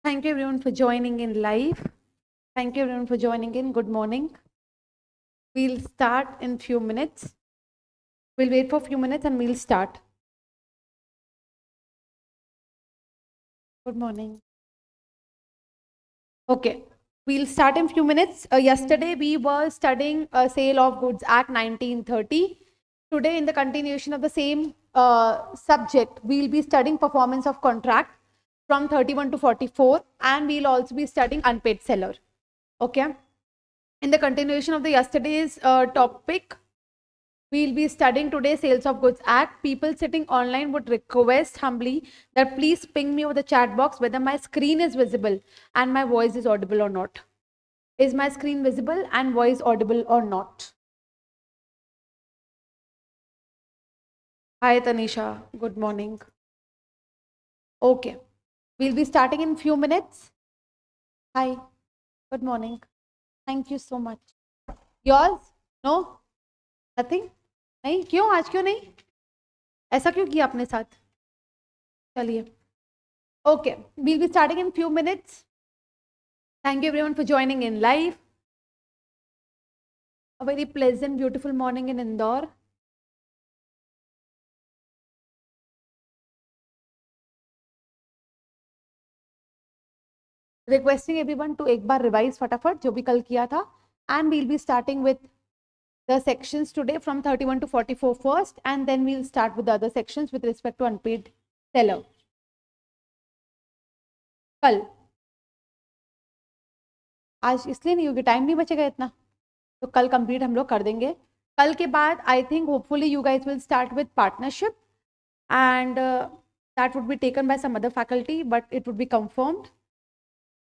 Thank you everyone for joining in live. Thank you everyone for joining in. Good morning. We'll start in few minutes. We'll wait for a few minutes and we'll start. Good morning. Okay. We'll start in few minutes. Yesterday we were studying Sale of Goods Act 1930. Today in the continuation of the same subject, we'll be studying performance of contract from 31 to 44 and we'll also be studying unpaid seller. Okay. In the continuation of the yesterday's topic, we'll be studying today Sales of Goods Act. People sitting online would request humbly that please ping me over the chat box whether my screen is visible and my voice is audible or not. Is my screen visible and voice audible or not? Hi Tanisha, good morning. Okay, we'll be starting in few minutes. Hi, good morning. Thank you so much. Yours? No? Nothing? नहीं क्यों आज क्यों नहीं ऐसा क्यों किया अपने साथ चलिए Okay, we'll be starting in few minutes. Thank you everyone for joining in live. A very pleasant, beautiful morning in Indore. Requesting everyone to एक बार revise फटाफट जो भी कल किया था. And we'll be starting with the sections today from 31 to 44 first, and then we'll start with the other sections with respect to unpaid seller. कल आज इसलिए नहीं होगी, टाइम नहीं बचेगा इतना, तो कल कंप्लीट हम लोग कर देंगे. कल के बाद I think hopefully you guys will start with partnership and that would be taken by some other faculty, but it would be confirmed.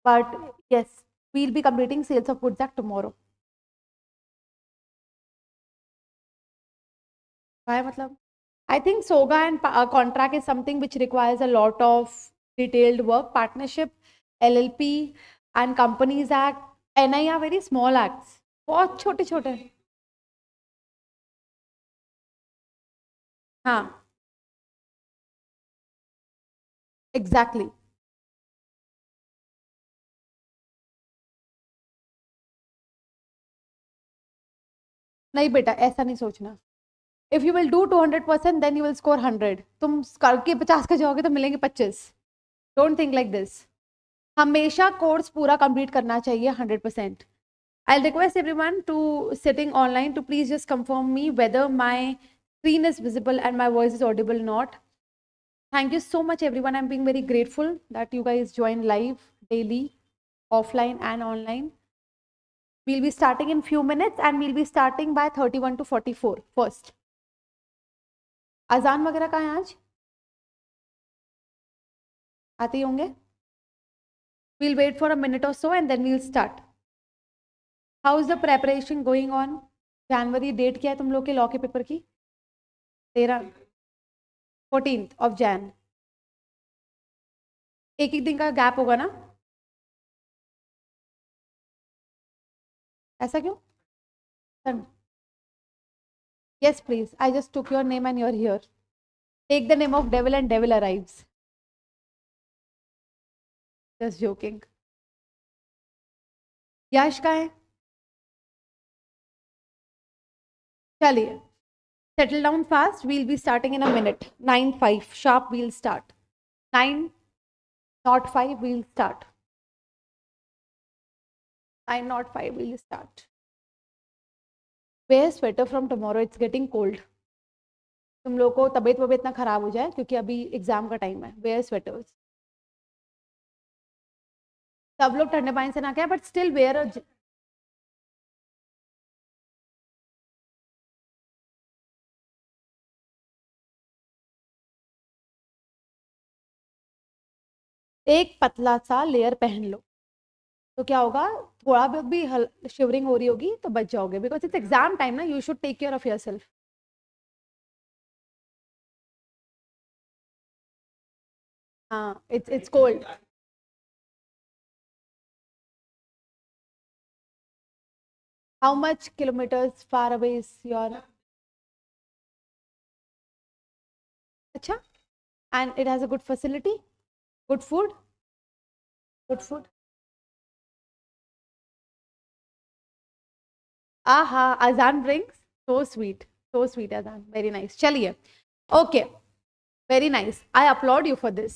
But yes, we'll be completing Sales of Goods Act tomorrow. Why matlab? I think SOGA and contract is something which requires a lot of detailed work. Partnership, LLP and Companies Act, NI are very small acts. बहुत छोटे छोटे. हाँ, exactly. नहीं बेटा ऐसा नहीं सोचना. If you will do 200%, then you will score 100. तुम करके 50 के जाओगे तो मिलेंगे 25. Don't think like this. हमेशा कोर्स पूरा कंप्लीट करना चाहिए 100%. I'll request everyone to sitting online to please just confirm me whether my screen is visible and my voice is audible or not. Thank you so much everyone. I'm being very grateful that you guys join live daily, offline and online. We'll be starting in few minutes and we'll be starting by 31 to 44 first. अजान वगैरह कहाँ है आज? आते ही होंगे. We'll wait for a minute or so and then we'll start. How is the preparation going on? January date क्या है तुम लोग के लॉ के पेपर की? 14th of Jan. एक एक दिन का गैप होगा ना? ऐसा क्यों? Yes, please. I just took your name and you're here. Take the name of devil and devil arrives. Just joking. यश का है? चलिए. Settle down fast. We'll be starting in a minute. 9:05 sharp. We'll start. 9:05 we'll start. 9:05 we'll start. Wear sweater from tomorrow. It's getting cold. तुम लोग को तबीयत वबीयत ना खराब हो जाए क्योंकि अभी एग्जाम का टाइम है. Wear sweaters. सब लोग ठंडे पानी से ना क्या, बट स्टिल वेयर अ एक पतला सा लेयर पहन लो तो क्या होगा, थोड़ा बहुत भी शिवरिंग हो रही होगी तो बच जाओगे, बिकॉज इट्स एग्जाम टाइम ना. You should take care of yourself. हाँ, it's cold. How much kilometers far away is your? अच्छा. And it has a good facility, good food. Good food. आहा, अजान ब्रिंग्स सो स्वीट अजान, very nice. चलिए, okay, very nice, I upload you for this.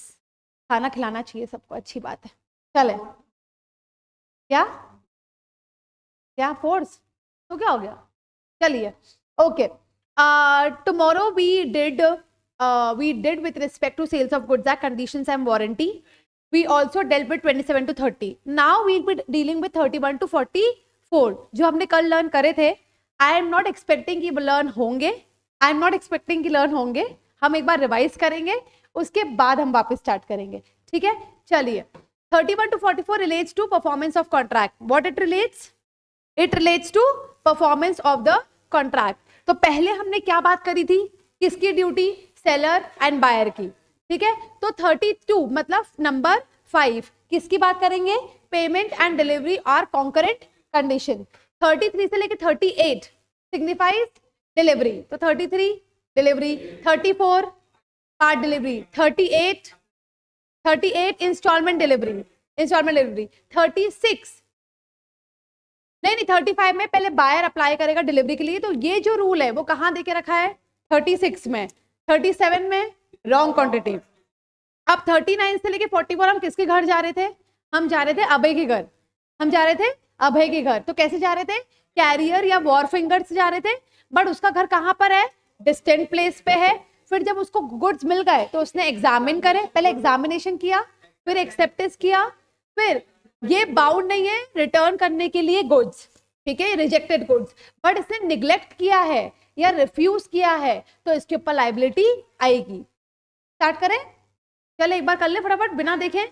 खाना खिलाना चाहिए सबको, अच्छी बात है. चले, क्या क्या फोर्स, तो क्या हो गया. चलिए, okay. Tomorrow we did with respect to sales of goods at conditions and warranty. We also dealt with 27 to 30. Now we'll be dealing with 31 to 44 जो हमने कल लर्न करे थे. I am not expecting कि लर्न होंगे. हम एक बार revise करेंगे, उसके बाद हम वापस स्टार्ट करेंगे. ठीक है, चलिए. 31 to 44 relates to performance of contract. What it relates? It relates to performance of the contract. तो पहले हमने क्या बात करी थी, किसकी ड्यूटी, सेलर एंड बायर की. ठीक है, तो 32 मतलब नंबर 5 किसकी बात करेंगे, payment and delivery are concurrent condition. 33 से लेके 38 सिग्निफाइज डिलीवरी. तो 33 delivery, 34 part delivery, 38 instalment delivery. 36 नहीं 35 में पहले बायर अप्लाई करेगा डिलीवरी के लिए. तो ये जो रूल है वो कहाँ देके रखा है, 36 में. 37 में रॉन्ग क्वांटिटी. अब 39 से लेके 44 हम किसके घर जा रहे थे, हम जा रहे थे अभय के घर. तो कैसे जा रहे थे, कैरियर या वॉर फिंगर से जा रहे थे. बट उसका घर कहाँ पर है, डिस्टेंट प्लेस पे है. फिर जब उसको गुड्स मिल गए तो उसने एग्जामिन करे, पहले एग्जामिनेशन किया, फिर एक्सेप्टेंस किया, फिर ये बाउंड नहीं है रिटर्न करने के लिए गुड्स. ठीक है, रिजेक्टेड गुड्स. बट इसने निग्लेक्ट किया है या रिफ्यूज किया है तो इसके ऊपर लाइबिलिटी आएगी. स्टार्ट करें, चले एक बार कर ले फटाफट, बिना देखे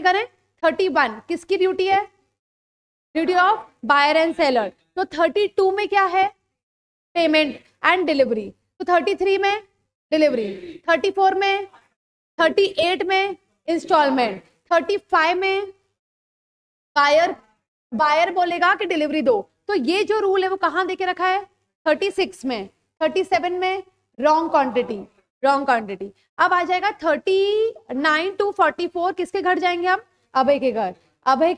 करें. 31 किसकी ड्यूटी है, duty of buyer and seller. तो 32 में क्या है, पेमेंट एंड डिलीवरी. तो 33 में डिलीवरी, 34 में, 38 में इंस्टॉलमेंट, 35 में बायर बोलेगा कि डिलीवरी दो. तो ये जो रूल है वो कहां देके रखा है, 36 में. 37 में रॉन्ग क्वांटिटी. अब आ जाएगा 39 टू 44 किसके घर जाएंगे हम, अभय के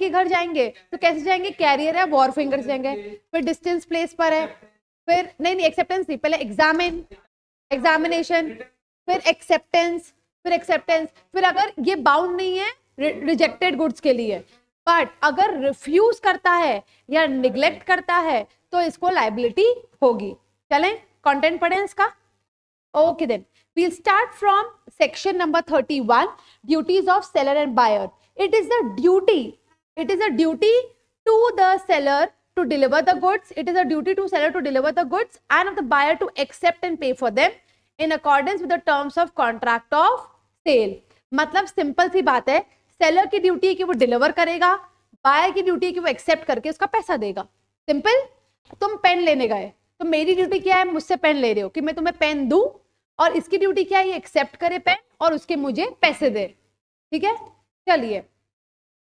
घर जाएंगे. तो कैसे जाएंगे, कैरियर है वॉर फिंगर से जाएंगे. फिर डिस्टेंस प्लेस पर है, फिर नहीं एक्सेप्टेंस नहीं, पहले एग्जामिनेशन, फिर एक्सेप्टेंस, फिर अगर ये बाउंड नहीं है रिजेक्टेड गुड्स के लिए, बट अगर रिफ्यूज करता है या निग्लेक्ट करता है तो इसको लाइबिलिटी होगी. चलें कंटेंट पढ़ें इसका. Okay then we'll start from section number 31, duties of seller and buyer. It is a duty to the seller to deliver the goods. It is a duty to seller to deliver the goods and of the buyer to accept and pay for them in accordance with the terms of contract of sale. मतलब simple सी बात है, seller की duty है कि वो deliver करेगा, buyer की ड्यूटी है कि वो एक्सेप्ट करके उसका पैसा देगा. सिंपल. तुम पेन लेने गए तो मेरी ड्यूटी क्या है, मुझसे पेन ले रहे हो कि मैं तुम्हें पेन दूं, और इसकी ड्यूटी क्या है, ये एक्सेप्ट करे पेन और उसके मुझे पैसे दे. ठीक है, चलिए.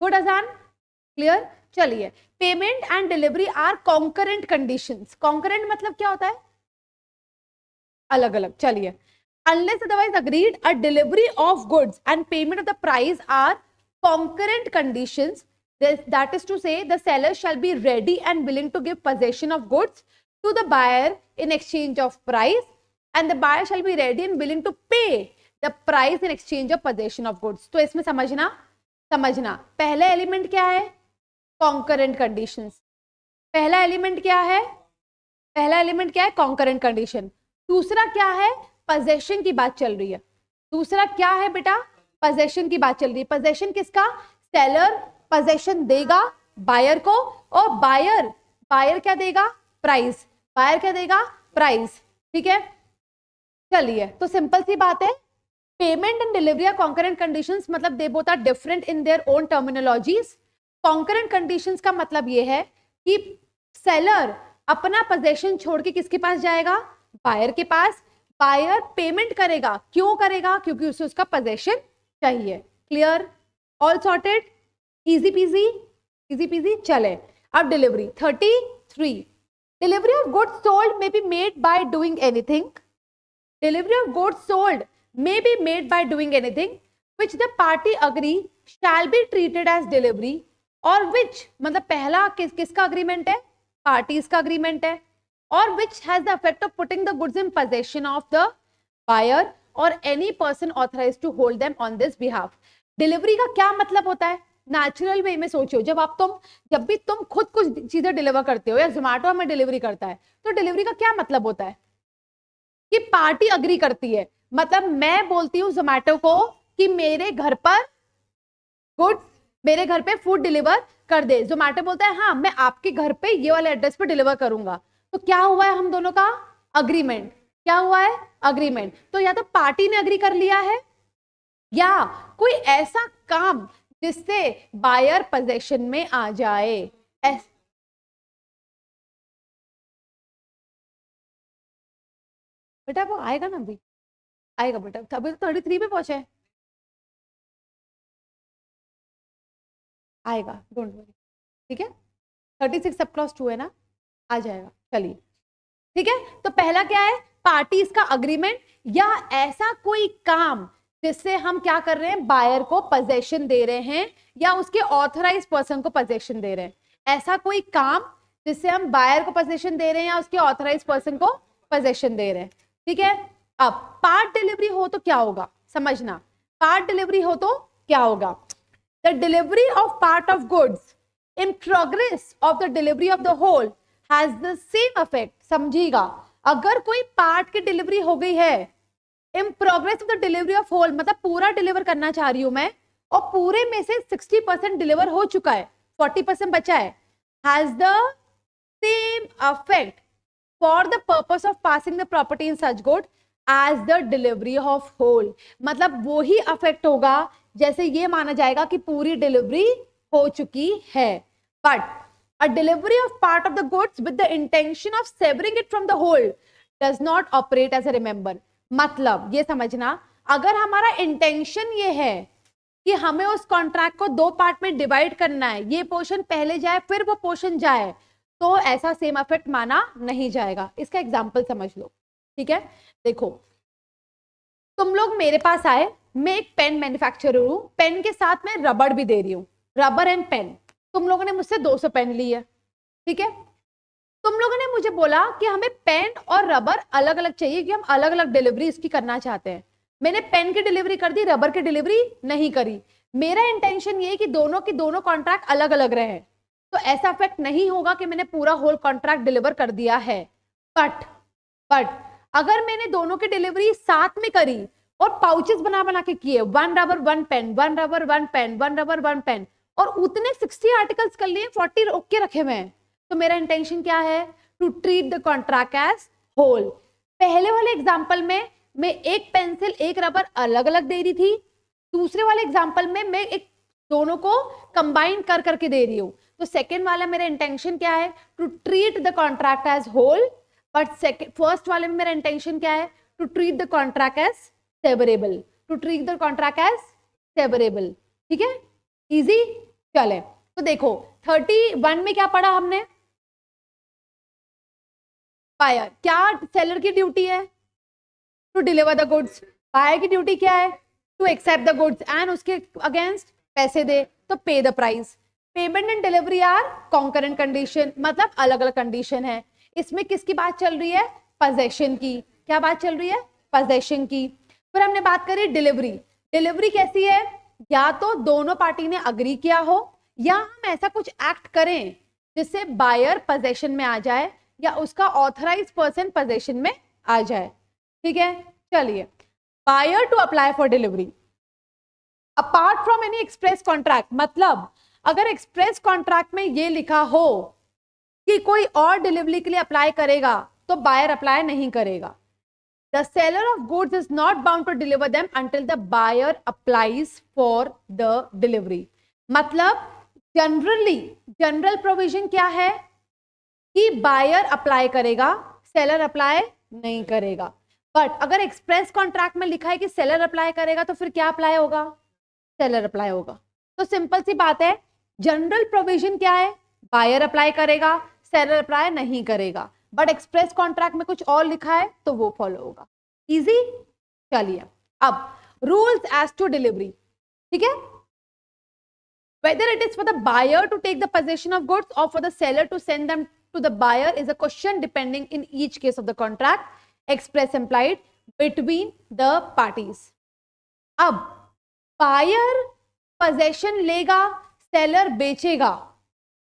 Good Azaan, clear. चलिए, payment and delivery are concurrent conditions. Concurrent मतलब क्या होता है, अलग अलग. चलिए, unless otherwise agreed, a delivery of goods and payment of the price are concurrent conditions. That is to say, the seller shall be ready and willing to give possession of goods to the buyer in exchange of price, and the buyer shall be ready and willing to pay the price in exchange of possession of goods. तो इसमें समझना पहला element क्या है, concurrent conditions. पहला element क्या है, concurrent condition. दूसरा क्या है, possession की बात चल रही है. दूसरा क्या है बेटा, possession की बात चल रही है. possession किसका, सेलर possession देगा बायर को, और बायर क्या देगा, प्राइस. ठीक है, चलिए. तो सिंपल सी बात है, payment and delivery are concurrent conditions, मतलब they both are different in their own terminologies. Concurrent conditions का मतलब ये है कि सेलर अपना पोजेशन छोड़ के किसके पास जाएगा, बायर के पास. बायर पेमेंट करेगा, क्यों करेगा, क्योंकि उसे उसका पोजेशन चाहिए. Clear, all sorted, easy PG. चले, अब delivery 33. Delivery of goods sold may be made by doing anything. Delivery of goods sold may be made by doing anything, which the party agree shall be treated as delivery, और which मतलब पहला किसका agreement है, parties का agreement है, और which has the effect of putting the goods in possession of the buyer or any person authorized to hold them on this behalf. Delivery का क्या मतलब होता है, नेचुरल वे में सोचो, जब भी तुम खुद कुछ चीजें डिलीवर करते हो या जोमेटो हमें डिलीवरी करता है, तो डिलीवरी का क्या मतलब होता है कि पार्टी अग्री करती है। मतलब मैं बोलती हूँ जोमेटो को कि मेरे घर पर गुड्स, मेरे घर पे फूड डिलीवर कर दे, जोमेटो बोलता है हाँ मैं आपके घर पे ये वाले एड्रेस पे डिलीवर करूंगा, तो क्या हुआ है हम दोनों का अग्रीमेंट, क्या हुआ है अग्रीमेंट। तो या तो पार्टी ने अग्री कर लिया है या कोई ऐसा काम जिससे बायर पोजेशन में आ जाए। बेटा वो आएगा ना, अभी आएगा बेटा, अभी तो 33 पे पहुंचे, आएगा डोंट वरी, ठीक है 36 सब क्लॉज 2 है ना, आ जाएगा, चलिए ठीक है। तो पहला क्या है, पार्टीज का अग्रीमेंट या ऐसा कोई काम जिससे हम क्या कर रहे हैं, बायर को पोजेशन दे रहे हैं या उसके ऑथराइज पर्सन को पोजेशन दे रहे हैं, ऐसा कोई काम जिससे हम बायर को पोजेशन दे रहे हैं या उसके ऑथराइज पर्सन को पोजेशन दे रहे हैं, ठीक है। अब पार्ट डिलीवरी हो तो क्या होगा, समझना, पार्ट डिलीवरी हो तो क्या होगा, the delivery of part of goods in progress of the delivery of the whole has the same effect। समझिएगा, अगर कोई पार्ट की डिलीवरी हो गई है, in progress of the delivery of whole मतलब पूरा डिलीवर करना चाह रही हूं मैं और पूरे में से 60% डिलीवर हो चुका है, 40% बचा है, has the same effect for the purpose of passing the property in such good as the delivery of whole। मतलब वो ही अफेक्ट होगा जैसे ये माना जाएगा कि पूरी डिलीवरी हो चुकी है। But a delivery of part of the goods with the intention of severing it from the whole does not operate as a remember। मतलब ये समझना, अगर हमारा इंटेंशन ये है कि हमें उस कॉन्ट्रैक्ट को 2 पार्ट में डिवाइड करना है, ये पोर्शन पहले जाए फिर वो पोर्शन जाए, तो ऐसा सेम इफेक्ट माना नहीं जाएगा। इसका एग्जांपल समझ लो, ठीक है। देखो तुम लोग मेरे पास आए, मैं एक पेन मैन्युफैक्चरर हूं, पेन के साथ मैं रबड़ भी दे रही हूं, रबर एंड पेन, तुम लोगों ने मुझसे 200 पेन ली है, ठीक है। तुम लोगों ने मुझे बोला कि हमें पेन और रबर अलग अलग चाहिए कि हम अलग अलग डिलीवरी इसकी करना चाहते हैं। मैंने पेन की डिलीवरी कर दी, रबर की डिलीवरी नहीं करी। मेरा इंटेंशन ये कि दोनों की दोनों कॉन्ट्रैक्ट अलग अलग रहे, तो ऐसा इफेक्ट नहीं होगा कि मैंने पूरा होल कॉन्ट्रैक्ट डिलीवर कर दिया है। बट अगर मैंने दोनों की डिलीवरी साथ में करी और पाउचेस बना बना के किए, 1 rubber 1 pen, 1 rubber 1 pen, 1 rubber 1 pen, और उतने 60 आर्टिकल्स कर लिए, 40 रोक के रखे हुए हैं, तो मेरा इंटेंशन क्या है, to treat the contract as whole. पहले वाले एग्जांपल में मैं एक पेंसिल एक रबर अलग अलग दे रही थी, दूसरे वाले एग्जांपल में मैं एक दोनों को कंबाइन कर करके दे रही हूं, तो सेकेंड वाला मेरा इंटेंशन क्या है, to treat the contract as whole. But first वाले में मेरा इंटेंशन क्या है, to treat the contract as severable, to treat the contract as severable, ठीक है, इजी। चले तो देखो 31 में क्या पढ़ा हमने, बायर, क्या सेलर की ड्यूटी है, to deliver the goods, buyer की ड्यूटी क्या है, to accept the goods and उसके अगेंस्ट पैसे दे, तो pay the price. Payment and delivery are concurrent condition, मतलब अलग अलग कंडीशन है। इसमें किसकी बात चल रही है, पोजेशन की, क्या बात चल रही है, पोजेशन की। फिर हमने बात करी डिलीवरी, डिलीवरी कैसी है, या तो दोनों पार्टी ने अग्री किया हो या हम ऐसा कुछ एक्ट करें जिससे बायर पोजेशन में आ जाए या उसका ऑथराइज पर्सन पोजेशन में आ जाए, ठीक है। चलिए, buyer to apply for delivery apart from any express contract, मतलब अगर एक्सप्रेस कॉन्ट्रैक्ट में ये लिखा हो कि कोई और डिलीवरी के लिए अप्लाई करेगा तो बायर अप्लाई नहीं करेगा। The seller of goods is not bound to deliver them until the buyer applies for the delivery। मतलब जनरल प्रोविजन क्या है कि बायर अप्लाई करेगा, सेलर अप्लाई नहीं करेगा। बट अगर एक्सप्रेस कॉन्ट्रैक्ट में लिखा है कि सेलर अप्लाई करेगा तो फिर क्या अप्लाई होगा, सेलर अप्लाई होगा। तो सिंपल सी बात है, जनरल प्रोविजन क्या है, बायर अप्लाई करेगा, सेलर अप्लाई नहीं करेगा, बट एक्सप्रेस कॉन्ट्रैक्ट में कुछ और लिखा है तो वो फॉलो होगा, इजी। चलिए अब रूल्स एज टू डिलीवरी, ठीक है, whether it is for the buyer to take the possession of goods or for the seller to send them to the buyer is a question depending in each case of the contract, express implied between the parties. अब buyer possession लेगा, seller बेचेगा,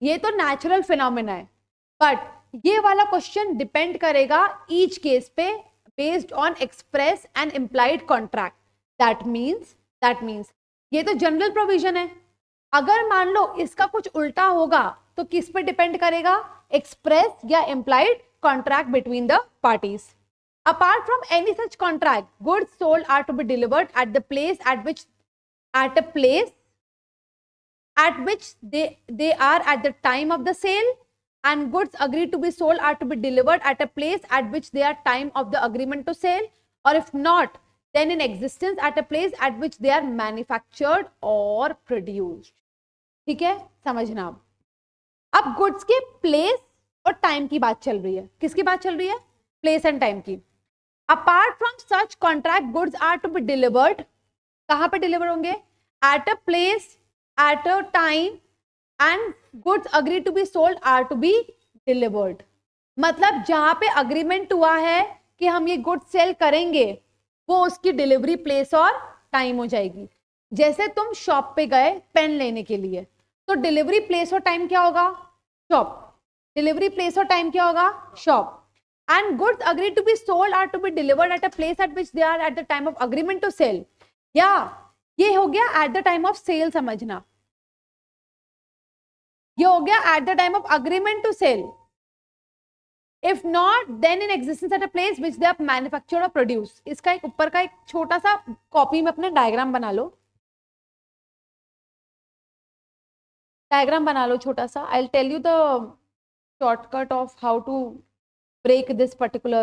ये तो natural phenomena है, but ये वाला question depend करेगा each case पे based on express and implied contract. That means ये तो जनरल प्रोविजन है. अगर मान लो इसका कुछ उल्टा होगा तो किस पे डिपेंड करेगा, एक्सप्रेस या implied contract between the parties. Apart from any such contract, goods sold are to be delivered at the place at which they are at the time of the sale, and goods agreed to be sold are to be delivered at a place at which they are time of the agreement to sell, or if not, then in existence at a place at which they are manufactured or produced. ठीक है, समझना. अब goods के place और time की बात चल रही है. किसकी बात चल रही है? प्लेस एंड टाइम की. Apart from such contract, goods are to be delivered. कहाँ पे डिलीवर होंगे? At a place, at a time, and goods agreed to be sold are to be delivered. मतलब जहां पे अग्रीमेंट हुआ है कि हम ये गुड्स सेल करेंगे, वो उसकी डिलीवरी प्लेस और टाइम हो जाएगी. जैसे तुम शॉप पे गए पेन लेने के लिए, तो डिलीवरी प्लेस और टाइम क्या होगा? शॉप. डिलीवरी प्लेस और टाइम क्या होगा? Shop. And goods agreed to be sold are to be delivered at a place at which they are at the time of agreement to sell. या ये हो गया at the time of sale, समझना. ये हो गया at the time of agreement to sell. If not, then in existence at a place which they are manufactured or produced. इसका एक ऊपर का एक छोटा सा कॉपी में अपने डायग्राम बना लो. डायग्राम बना लो छोटा सा. I'll tell you the shortcut of how to break this particular,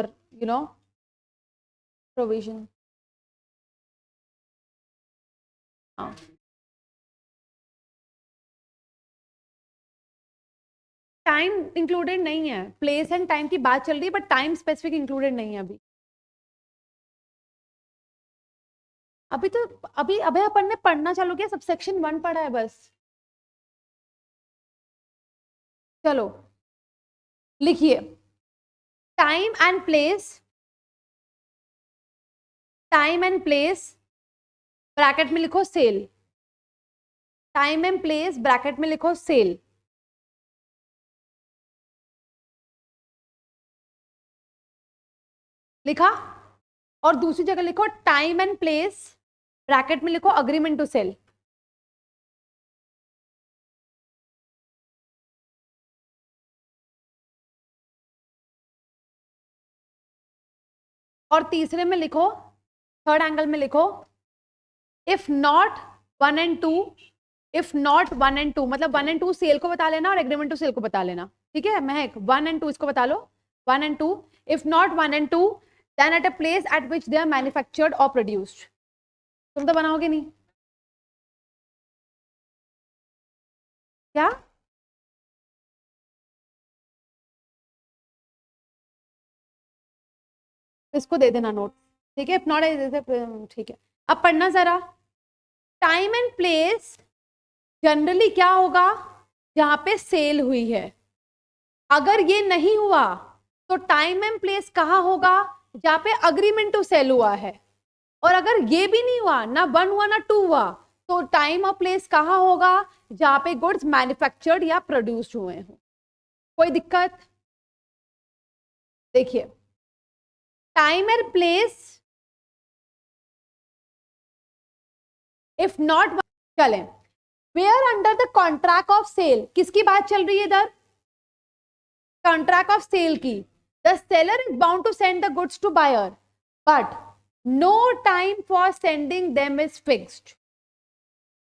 provision. Time included नहीं है. प्लेस एंड टाइम की बात चल रही है, बट टाइम स्पेसिफिक इंक्लूडेड नहीं है अभी. अभी अपन ने पढ़ना चालू किया, सब सेक्शन 1 पढ़ा है बस. चलो लिखिए. टाइम एंड प्लेस ब्रैकेट में लिखो sale. Time and place bracket में लिखो सेल. लिखा. और दूसरी जगह लिखो टाइम एंड प्लेस ब्रैकेट में लिखो अग्रीमेंट टू सेल. और तीसरे में लिखो, थर्ड एंगल में लिखो, if not 1 and 2, if not 1 and 2 मतलब 1 and 2 सेल को बता लेना और एग्रीमेंट टू सेल को बता लेना. ठीक है महक, 1 and 2 इसको बता लो. 1 and 2, if not 1 and 2, then at a place at which they are manufactured और प्रोड्यूस्ड. तुम तो बनाओगे नहीं क्या? इसको दे देना नोट. ठीक है, इफ नॉट ठीक है. अब पढ़ना जरा. टाइम एंड प्लेस जनरली क्या होगा? जहां पे सेल हुई है. अगर ये नहीं हुआ तो टाइम एंड प्लेस कहाँ होगा? जहां पे अग्रीमेंट टू सेल हुआ है. और अगर ये भी नहीं हुआ, ना 1 हुआ ना 2 हुआ, तो टाइम और प्लेस कहाँ होगा? जहां पे गुड्स मैन्युफैक्चर्ड या प्रोड्यूस्ड हुए हो. कोई दिक्कत? देखिए, time and place if not, चलें, where under the contract of sale. किसकी बात चल रही है इधर? कॉन्ट्रैक्ट ऑफ सेल की. The seller is bound to send the goods to buyer, but no time for sending them is fixed.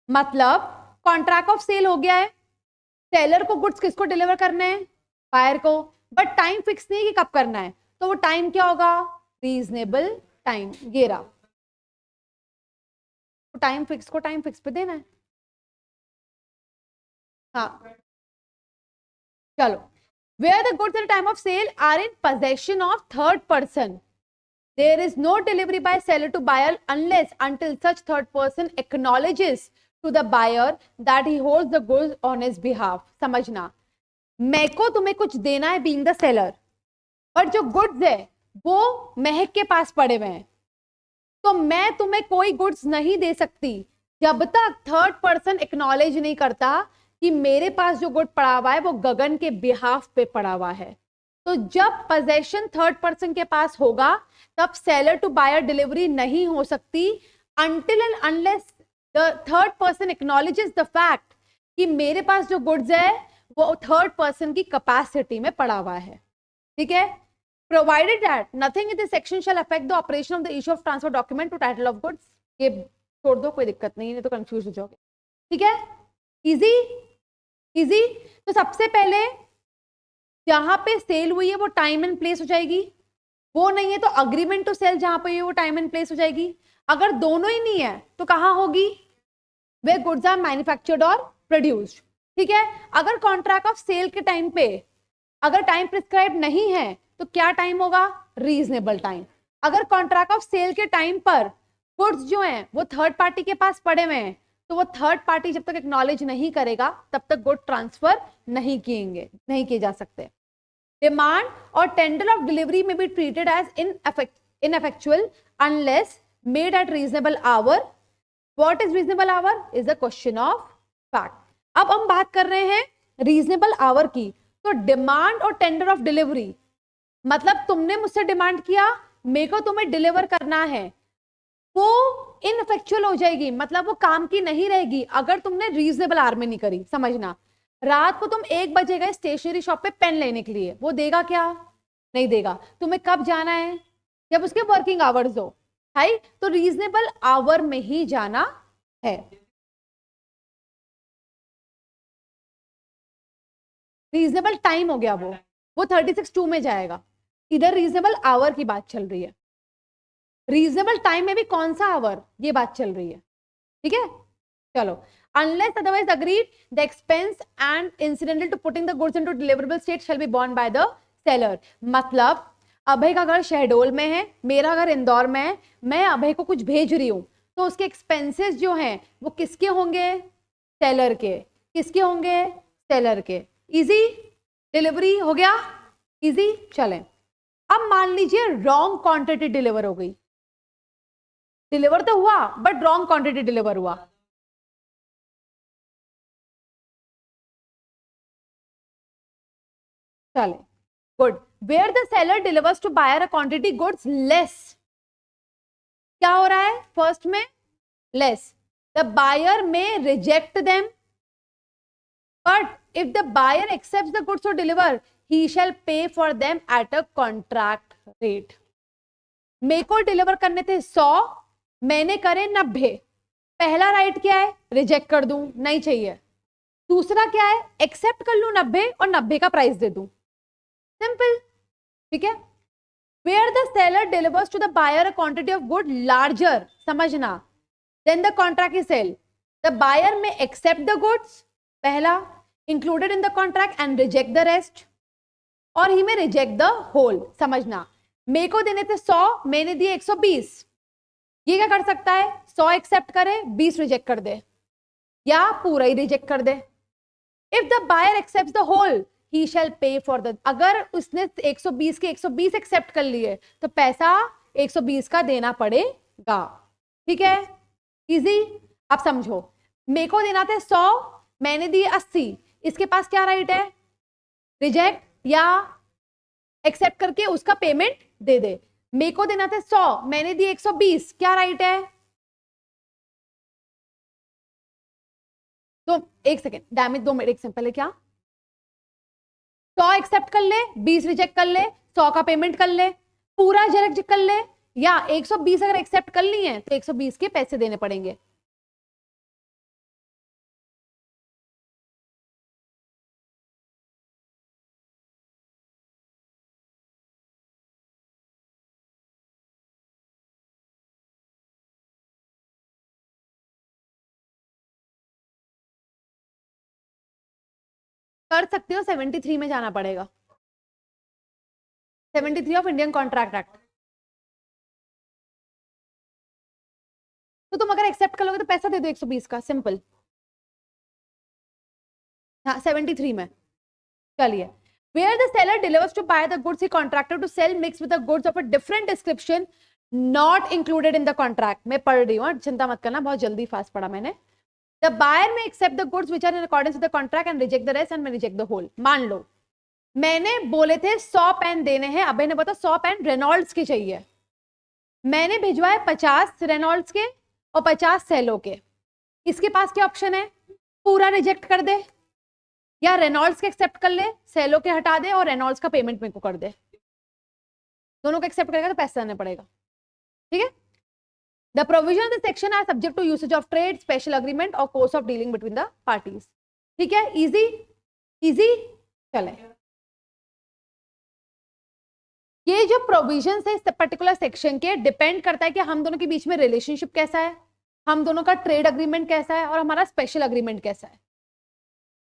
मतलब contract of sale हो गया है, सेलर को गुड्स किसको डिलीवर करने हैं? बायर को. बट टाइम फिक्स नहीं है कि कब करना है. तो वो टाइम क्या होगा? Reasonable time. ये रहा टाइम फिक्स को टाइम फिक्स पे देना है. हाँ चलो. Where the goods at the time of sale are in possession of third person, there is no delivery by seller to buyer unless until such third person acknowledges to the buyer that he holds the goods on his behalf. समझना, मैं को तुम्हें कुछ देना है being the seller, और जो goods है वो महक के पास पड़े हुए हैं, तो मैं तुम्हें कोई गुड्स नहीं दे सकती जब तक थर्ड पर्सन एक्नॉलेज नहीं करता कि मेरे पास जो गुड पड़ा हुआ है वो गगन के बिहाफ पे पड़ा हुआ है। तो जब पोजेशन थर्ड पर्सन के पास होगा तब सेलर टू बायर डिलीवरी नहीं हो सकती until and unless the third person acknowledges the fact कि मेरे पास जो गुड्स है वो थर्ड पर्सन की कैपेसिटी में पड़ा हुआ है। ठीक है, provided that nothing in this section shall affect the operation of the issue of transfer document to title of goods। ये छोड़ दो, कोई दिक्कत नहीं है, तो कंफ्यूज हो जाओगे। ठीक है, इजी इजी। तो सबसे पहले जहां पे सेल हुई है वो टाइम एंड प्लेस हो जाएगी, वो नहीं है तो अग्रीमेंट टू सेल जहां पे वो टाइम एंड प्लेस हो जाएगी। अगर दोनों ही नहीं है तो कहां होगी, वे गुड्स आर मैन्युफैक्चर्ड और प्रोड्यूस्ड। ठीक है, अगर कॉन्ट्रैक्ट ऑफ सेल के टाइम पे अगर टाइम प्रिस्क्राइब नहीं है तो क्या टाइम होगा, रीजनेबल टाइम। अगर कॉन्ट्रैक्ट ऑफ सेल के टाइम पर गुड्स जो हैं वो थर्ड पार्टी के पास पड़े हुए हैं तो वो थर्ड पार्टी जब तक एक्नॉलेज नहीं करेगा तब तक गुड ट्रांसफर नहीं किए जा सकते। डिमांड और टेंडर ऑफ डिलीवरी में be treated as ineffectual unless made at reasonable hour. What is reasonable hour is the question of fact. अब हम बात कर रहे हैं रीजनेबल आवर की, तो डिमांड और टेंडर ऑफ डिलीवरी मतलब तुमने मुझसे डिमांड किया, मेरे को तुम्हें डिलीवर करना है, वो इनफेक्चुअल हो जाएगी, मतलब वो काम की नहीं रहेगी अगर तुमने रीजनेबल आवर में नहीं करी। समझना, रात को तुम 1 बजे गए स्टेशनरी शॉप पे पेन लेने के लिए, वो देगा क्या, नहीं देगा। तुम्हें कब जाना है, जब उसके वर्किंग आवर्स हो, है तो रीजनेबल आवर में ही जाना है। रीजनेबल टाइम हो गया वो 36(2) में जाएगा। इधर रीजनेबल आवर की बात चल रही है, रीजनेबल टाइम में भी कौन सा आवर, ये बात चल रही है। ठीक है, चलो। Unless otherwise agreed, the expense and incidental to putting the goods into deliverable state shall be borne by the seller। मतलब अभय का घर शहडोल में है, मेरा घर इंदौर में है, मैं अभय को कुछ भेज रही हूं तो उसके एक्सपेंसेस जो हैं वो किसके होंगे, सेलर के। किसके होंगे, सेलर के। इजी, डिलीवरी हो गया, इजी। चलें, अब मान लीजिए रॉन्ग क्वांटिटी डिलीवर हो गई, डिलीवर तो हुआ बट रॉन्ग क्वांटिटी डिलीवर हुआ। चले, good. Where the seller delivers to buyer a quantity goods less, क्या हो रहा है, फर्स्ट में less, the buyer may reject them, but if the buyer accepts the goods to deliver he shall pay for them at a contract rate. मेरे को deliver करने थे 100, मैंने करे 90। पहला राइट क्या है, रिजेक्ट कर दूं, नहीं चाहिए। दूसरा क्या है, एक्सेप्ट कर लूं 90 और 90 का प्राइस दे दूं, सिंपल। ठीक है, where the seller delivers to the buyer a quantity of good larger, समझना, then the contract is sale, the buyer may accept the goods, पहला included in the contract and reject the rest, और he में reject the whole. समझना, मेरे को देने थे 100, मैंने दिए 120, ये क्या कर सकता है, 100 एक्सेप्ट करे, 20 रिजेक्ट कर दे, या पूरा ही रिजेक्ट कर दे। If the buyer accepts the whole he shall pay for the, अगर उसने 120 के 120 एक्सेप्ट कर लिए तो पैसा 120 का देना पड़ेगा। ठीक है, इजी। अब समझो, मेरे को देना था 100, मैंने दिए 80, इसके पास क्या राइट है, रिजेक्ट या एक्सेप्ट करके उसका पेमेंट दे दे। मेरे को देना था 100, मैंने दिए 120, क्या राइट है, तो एक सेकेंड डैमेज 2 मिनट, एक सेकंड पहले क्या, 100 एक्सेप्ट कर ले, 20 रिजेक्ट कर ले, 100 का पेमेंट कर ले, पूरा रिजेक्ट कर ले, या 120 अगर एक्सेप्ट कर ली है तो 120 के पैसे देने पड़ेंगे। कर सकते हो, 73 में जाना पड़ेगा, 73 ऑफ इंडियन कॉन्ट्रैक्ट एक्ट। तो तुम अगर एक्सेप्ट कर लोगे तो पैसा दे दो 120 का, सिंपल। हाँ 73 में। चलिए, where the seller delivers to buy the goods he contracted to sell mixed with the goods of a different description not included in the contract. मैं पढ़ रही हूँ, चिंता मत करना, बहुत जल्दी फास्ट पढ़ा मैंने. The buyer may accept the goods which are in accordance with the contract and reject the rest and may reject the whole. मान लो मैंने बोले थे 100 पेन देने हैं, अबे ने बता 100 पेन रेनॉल्ड्स के चाहिए, मैंने भिजवाए 50 रेनॉल्ड्स के और 50 सेलो के. इसके पास क्या ऑप्शन है? पूरा रिजेक्ट कर दे या रेनॉल्ड्स के एक्सेप्ट कर ले, सेलो के हटा दे और रेनॉल्ड्स का पेमेंट मेरे को कर दे. दोनों को एक्सेप्ट करेगा तो पैसा देना पड़ेगा. ठीक है. The provision of the section are subject to usage of trade, special agreement और course of dealing between the parties. ठीक है. Easy easy. चले, ये जो प्रोविजन है इस पर्टिकुलर सेक्शन के डिपेंड करता है कि हम दोनों के बीच में रिलेशनशिप कैसा है, हम दोनों का ट्रेड अग्रीमेंट कैसा है और हमारा स्पेशल अग्रीमेंट कैसा है.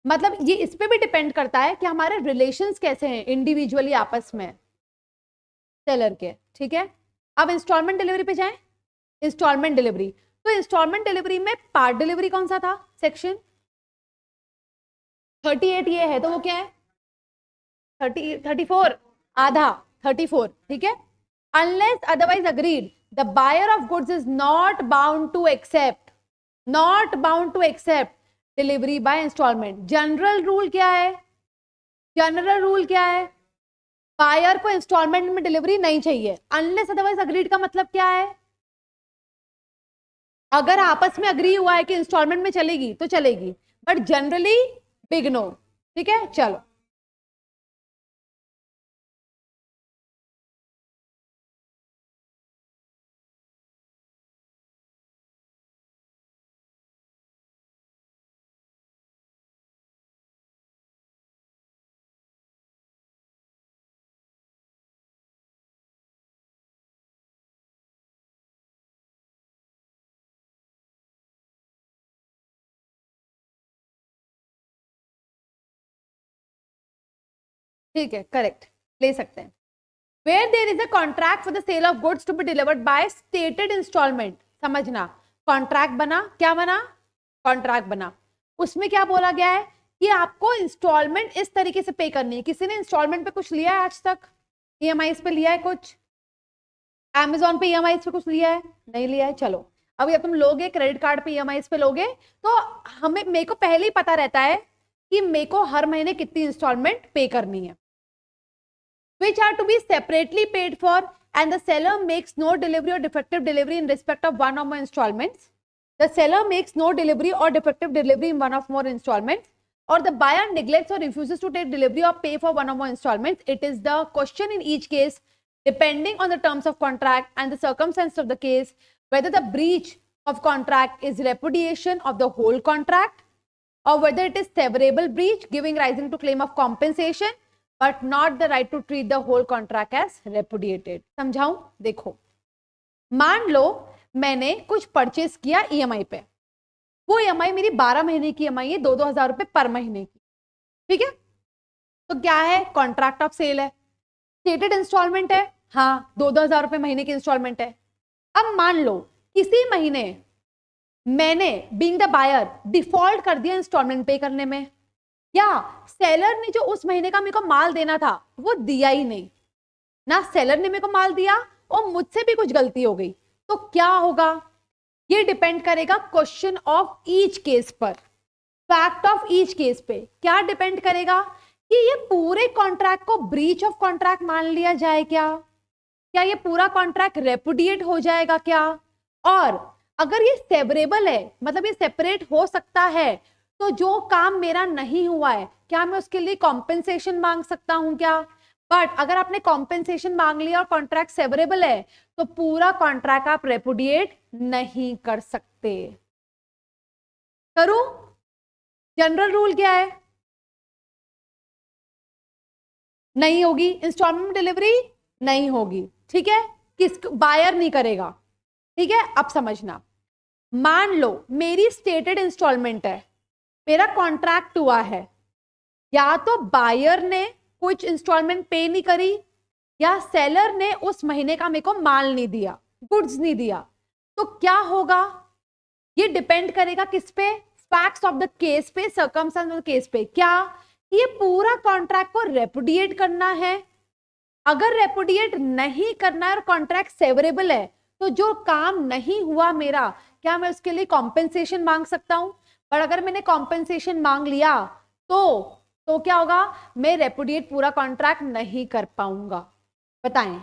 मतलब ये इस पे भी डिपेंड करता है कि हमारे रिलेशंस कैसे हैं इंडिविजुअली आपस में सेलर के. ठीक है. अब इंस्टॉलमेंट डिलीवरी पे जाएं. इंस्टॉलमेंट डिलीवरी, तो इंस्टॉलमेंट डिलीवरी में पार्ट डिलीवरी कौन सा था? सेक्शन 38 ये है, तो वो क्या है? 34 आधा 34. ठीक है. Unless otherwise agreed the buyer of goods is not bound to accept delivery by instalment. General rule क्या है? जनरल रूल क्या है? बायर को इंस्टॉलमेंट में डिलीवरी नहीं चाहिए अनलेस अदरवाइज अग्रीड. का मतलब क्या है? अगर आपस में अग्री हुआ है कि इंस्टॉलमेंट में चलेगी तो चलेगी, बट जनरली बिग नो. ठीक है. चलो, ठीक है, करेक्ट ले सकते हैं. Where there is a contract for the sale of goods to be delivered by stated installment. समझना, कॉन्ट्रैक्ट बना. क्या बना? कॉन्ट्रैक्ट बना. उसमें क्या बोला गया है कि आपको इंस्टॉलमेंट इस तरीके से पे करनी है. किसी ने इंस्टॉलमेंट पे कुछ लिया है आज तक? ईएमआई पे लिया है कुछ? अमेजोन पे ईएमआई पे कुछ लिया है? नहीं लिया है. चलो, अब जब तुम लोगे क्रेडिट कार्ड पे ईएमआई पे लोगे तो हमें मेरे को पहले ही पता रहता है कि मेरे को हर महीने कितनी इंस्टॉलमेंट पे करनी है, which are to be separately paid for, and the seller makes no delivery or defective delivery in respect of one or more installments. The seller makes no delivery or defective delivery in one or more installments, or the buyer neglects or refuses to take delivery or pay for one or more installments. It is the question in each case, depending on the terms of contract and the circumstances of the case, whether the breach of contract is repudiation of the whole contract, or whether it is severable breach giving rising to claim of compensation, but not the right to treat the whole contract as repudiated. समझाऊं? देखो, मान लो मैंने कुछ purchase किया EMI पे, वो EMI मेरी 12 महीने की ईएमआई है, 2-2 हजार रुपए पर महीने की. ठीक है. तो क्या है? कॉन्ट्रैक्ट ऑफ सेल है, स्टेटेड इंस्टॉलमेंट है. हाँ, 2-2 हजार रुपए महीने की इंस्टॉलमेंट है. अब मान लो किसी महीने मैंने बीइंग द बायर डिफॉल्ट कर दिया इंस्टॉलमेंट पे करने में, या सेलर ने जो उस महीने का मेरे को माल देना था वो दिया ही नहीं, ना सेलर ने मेरे को माल दिया और मुझसे भी कुछ गलती हो गई, तो क्या होगा? ये डिपेंड करेगा क्वेश्चन ऑफ ईच केस पर, फैक्ट ऑफ ईच केस पे. क्या डिपेंड करेगा कि ये पूरे कॉन्ट्रैक्ट को ब्रीच ऑफ कॉन्ट्रैक्ट मान लिया जाए क्या ये पूरा कॉन्ट्रैक्ट रेपुडिएट हो जाएगा क्या, और अगर ये सेवरेबल है मतलब ये सेपरेट हो सकता है, तो जो काम मेरा नहीं हुआ है क्या मैं उसके लिए कॉम्पेंसेशन मांग सकता हूं क्या? बट अगर आपने कॉम्पेंसेशन मांग लिया और कॉन्ट्रैक्ट सेवरेबल है तो पूरा कॉन्ट्रैक्ट आप रेपुडिएट नहीं कर सकते. करूं? जनरल रूल क्या है? नहीं होगी. इंस्टॉलमेंट डिलीवरी नहीं होगी. ठीक है. किस बायर नहीं करेगा. ठीक है. अब समझना, मान लो मेरी स्टेटेड इंस्टॉलमेंट है, मेरा कॉन्ट्रैक्ट हुआ है, या तो बायर ने कुछ इंस्टॉलमेंट पे नहीं करी या सेलर ने उस महीने का मेरे को माल नहीं दिया, गुड्स नहीं दिया, तो क्या होगा? ये डिपेंड करेगा किस पे? फैक्ट्स ऑफ द केस पे, सर्कमस्टेंस ऑफ द केस पे, क्या ये पूरा कॉन्ट्रैक्ट को रेपुडिएट करना है? अगर रेपुडिएट नहीं करना है और कॉन्ट्रैक्ट सेवरेबल है, तो जो काम नहीं हुआ मेरा, क्या मैं उसके लिए कॉम्पेंसेशन मांग सकता हूं? पर अगर मैंने कॉम्पेंसेशन मांग लिया तो क्या होगा, मैं रेपुडिएट पूरा कॉन्ट्रैक्ट नहीं कर पाऊंगा। बताएं,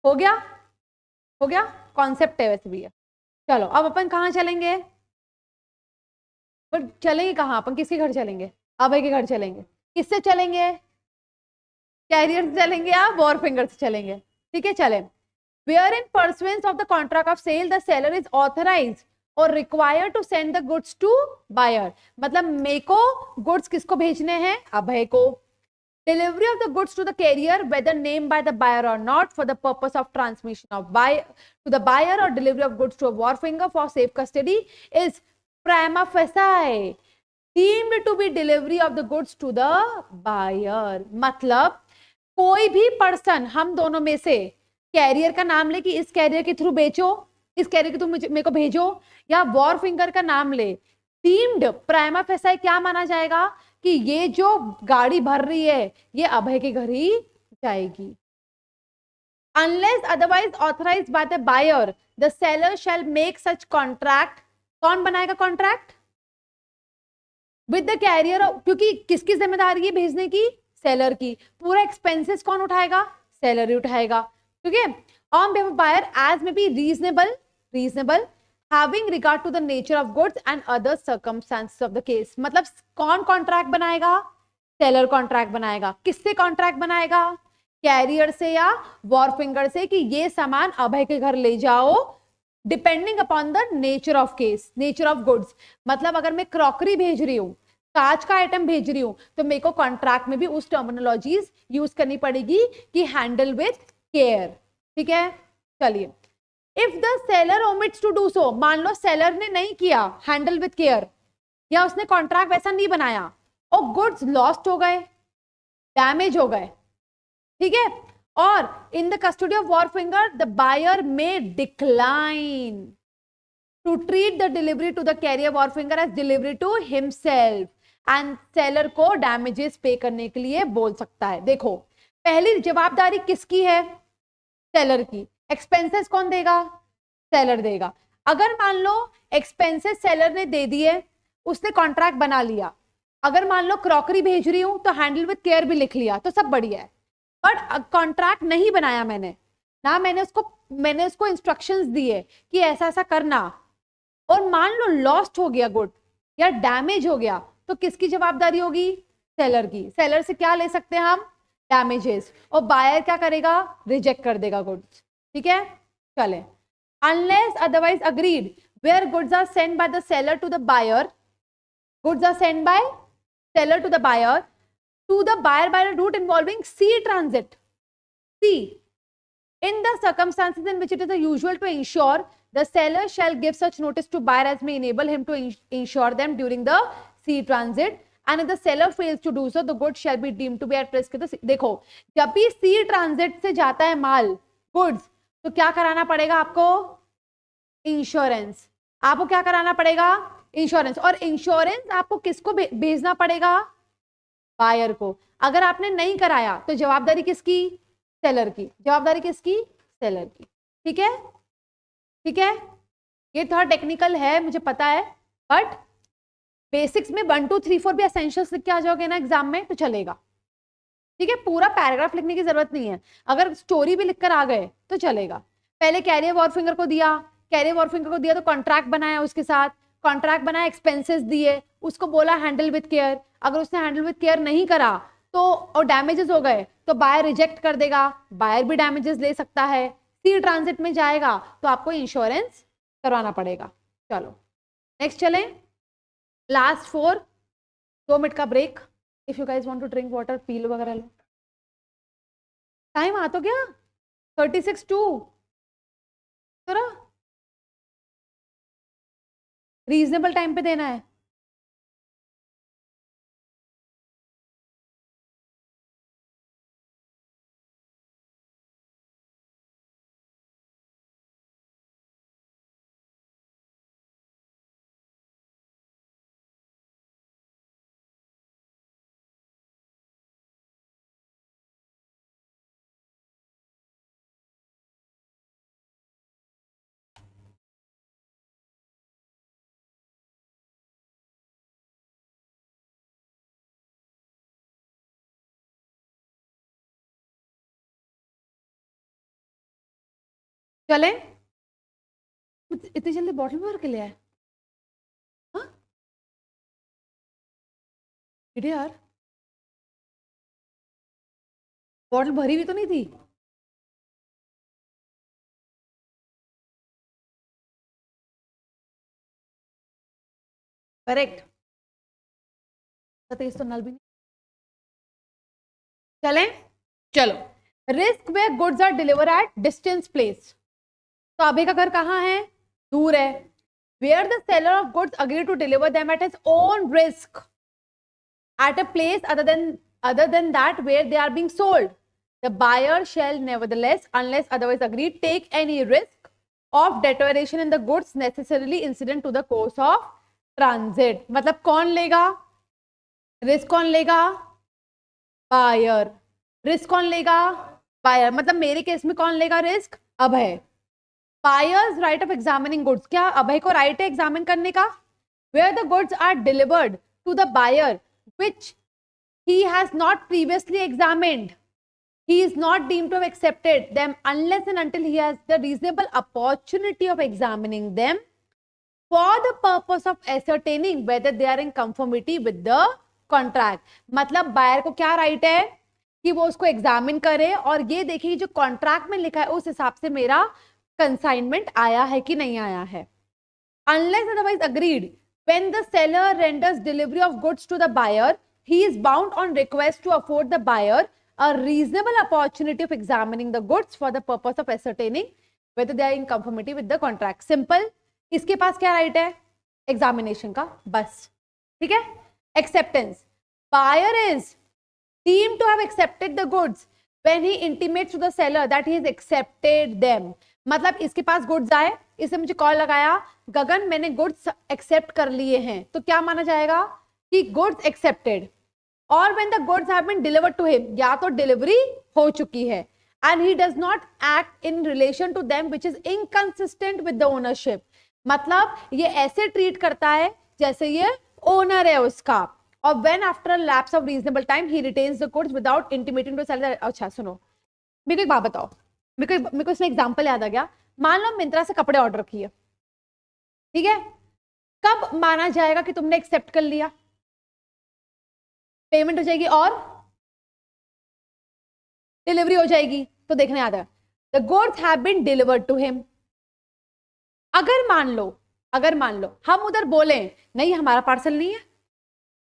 हो गया? हो गया? कॉन्सेप्ट है वैसे भी है। चलो अब अपन कहाँ चलेंगे? पर चलेंगे कहाँ अपन? किसके घर चलेंगे? अभय के घर चलेंगे। किससे चलेंगे? कैरियर से चलेंगे या वॉर फिंगर से चलेंगे? ठीक है, चले। Where in pursuance of the contract of sale, the seller is authorized or required to send the goods to buyer. मतलब मेरे को goods किसको भेजने हैं? अभय को। Delivery of the goods to the carrier, whether named by the buyer or not, for the purpose of transmission of buyer to the buyer or delivery of goods to a wharfinger for safe custody, is prima facie deemed to be delivery of the goods to the buyer. मतलब कोई भी person हम दोनों में से career का नाम ले कि इस कैरियर के थ्रू बेचो, इस कैरियर के थ्रू मेरे को भेजो, या वॉर फिंगर का नाम ले, डीम्ड प्राइमा फेसाई क्या माना जाएगा कि ये जो गाड़ी भर रही है ये अभय के घर ही जाएगी। Unless otherwise authorised by the buyer, the seller shall make such contract. कौन बनाएगा कॉन्ट्रैक्ट? विद द कैरियर, क्योंकि किसकी जिम्मेदारी है भेजने की? सेलर की। पूरा एक्सपेंसेस कौन उठाएगा? सेलर ही उठाएगा। ठीक है, on behalf of buyer as may be reasonable having regard to the nature of goods and other circumstances of the case. मतलब कौन कॉन्ट्रैक्ट बनाएगा? सेलर कॉन्ट्रैक्ट बनाएगा। किससे कॉन्ट्रैक्ट बनाएगा? कैरियर से या वॉर फिंगर से, कि ये सामान अभय के घर ले जाओ, depending upon the nature of case, nature of goods. मतलब अगर मैं क्रॉकरी भेज रही हूं, कांच का आइटम भेज रही हूं, तो मेरे को कॉन्ट्रैक्ट में भी उस टर्मिनोलॉजीज यूज करनी पड़ेगी कि हैंडल विथ केयर। ठीक है, चलिए। If the seller omits to do so, मान लो सेलर ने नहीं किया हैंडल विथ केयर, या उसने कॉन्ट्रैक्ट वैसा नहीं बनाया और गुड्स लॉस्ट हो गए, डैमेज हो गए, ठीक है, और in the custody of wharfinger the buyer may decline to treat the delivery to the carrier wharfinger as delivery to himself, and seller को डैमेजेस पे करने के लिए बोल सकता है। देखो, पहली जवाबदारी किसकी है? सेलर की। एक्सपेंसेस कौन देगा? सेलर देगा। अगर मान लो एक्सपेंसेस सेलर ने दे दिए, उसने कॉन्ट्रैक्ट बना लिया, अगर मान लो क्रॉकरी भेज रही हूं तो हैंडल विद केयर भी लिख लिया, तो सब बढ़िया है। बट कॉन्ट्रैक्ट नहीं बनाया मैंने ना, मैंने उसको इंस्ट्रक्शंस दिए कि ऐसा ऐसा करना, और मान लो लॉस्ट हो गया गुड या डैमेज हो गया, तो किसकी जवाबदारी होगी? सेलर की। सेलर से क्या ले सकते हैं हम? डैमेजेस। और बायर क्या करेगा? रिजेक्ट कर देगा गुड्स। ठीक है, चले। Unless otherwise agreed, where goods are send by the seller to the buyer, goods are send by seller to the buyer, to the buyer by a route involving sea transit. See, in the circumstances in which it is usual to ensure, the seller shall give such notice to buyer as may enable him to ensure them during the sea transit, and if the seller fails to do so, the goods shall be deemed to be at risk. देखो, जब भी sea transit से जाता है माल, goods, तो क्या कराना पड़ेगा आपको? इंश्योरेंस। आपको क्या कराना पड़ेगा? इंश्योरेंस। और इंश्योरेंस आपको किसको भेजना पड़ेगा? बायर को। अगर आपने नहीं कराया तो जवाबदारी किसकी? सेलर की। जवाबदारी किसकी? सेलर की। ठीक है, ठीक है, ये थोड़ा टेक्निकल है मुझे पता है, बट बेसिक्स में 1 2 3 4 भी एसेंशियल्स लिख के आ जाओगे ना एग्जाम में तो चलेगा। ठीक है, पूरा पैराग्राफ लिखने की जरूरत नहीं है, अगर स्टोरी भी लिखकर आ गए तो चलेगा। पहले कैरियर वॉर फिंगर को दिया, कैरियर वॉर फिंगर को दिया तो कॉन्ट्रैक्ट बनाया, उसके साथ कॉन्ट्रैक्ट बनाया, एक्सपेंसेस दिए, उसको बोला हैंडल विद केयर। अगर उसने हैंडल विद केयर नहीं करा तो और डैमेजेस हो गए तो बायर रिजेक्ट कर देगा, बायर भी डैमेजेस ले सकता है, सी ट्रांजिट में जाएगा तो आपको इंश्योरेंस करवाना पड़ेगा। चलो नेक्स्ट चलें, लास्ट 4, 2 मिनट का break. If you guys want to drink water, पी लो वगैरह लो। टाइम आ तो गया 36:02, रीजनेबल टाइम पे देना है। चले, इतनी जल्दी बॉटल भर के ले आए? हाँ यार, बॉटल भरी हुई तो नहीं थी? करेक्ट। सतीश तो नल भी नहीं। चलें, चलो। Risk where goods are deliver at distance place. तो अभी का घर कहाँ है? दूर है। Where the seller of goods agree to deliver them at his own risk at a place other than that where they are being sold, the buyer shall nevertheless, unless otherwise agreed, take any risk of deterioration in the goods necessarily incident to the course of transit. मतलब कौन लेगा risk? कौन लेगा? Buyer. Risk कौन लेगा? Buyer. मतलब मेरे case में कौन लेगा risk? Abhay. Buyers right of examining goods, क्या अभय को राइट है एग्जामिन करने का? Where the goods are delivered to the buyer which he has not previously examined, he is not deemed to have accepted them unless and until he has the reasonable opportunity of examining them for the purpose of ascertaining whether they are in conformity with the contract. मतलब buyer को क्या right है कि वो उसको examine करे और ये देखे कि जो कॉन्ट्रैक्ट में लिखा है उस हिसाब से मेरा कंसाइनमेंट आया है कि नहीं आया है. Unless otherwise agreed, when the seller renders delivery of goods to the buyer, he is bound on request to afford the buyer a reasonable opportunity of examining the goods for the purpose of ascertaining whether they are in conformity with the contract. Simple. इसके पास क्या right है? Examination का, बस. ठीक है. Acceptance. Buyer is deemed to have accepted the goods when he intimates to the seller that he has accepted them. मतलब इसके पास goods आए, इसने मुझे कॉल लगाया, गगन मैंने गुड्स एक्सेप्ट कर लिए हैं, तो क्या माना जाएगा कि गुड्स एक्सेप्टेड. और when the goods have been delivered to him, या तो डिलीवरी हो चुकी है and he does not act in relation to them which is inconsistent with the ownership. मतलब ये ऐसे ट्रीट करता है जैसे ये ओनर है उसका. और when after a lapse of reasonable time he retains the goods without intimating to seller. अच्छा सुनो, मेरे को एक बात बताओ, मेरे को इसमें एग्जांपल याद आ गया. मान लो मिंत्रा से कपड़े ऑर्डर किए, ठीक है. कब माना जाएगा कि तुमने एक्सेप्ट कर लिया? पेमेंट हो जाएगी और डिलीवरी हो जाएगी, तो देखने आता है the goods have been delivered to him. अगर मान लो हम उधर बोले नहीं हमारा पार्सल नहीं है,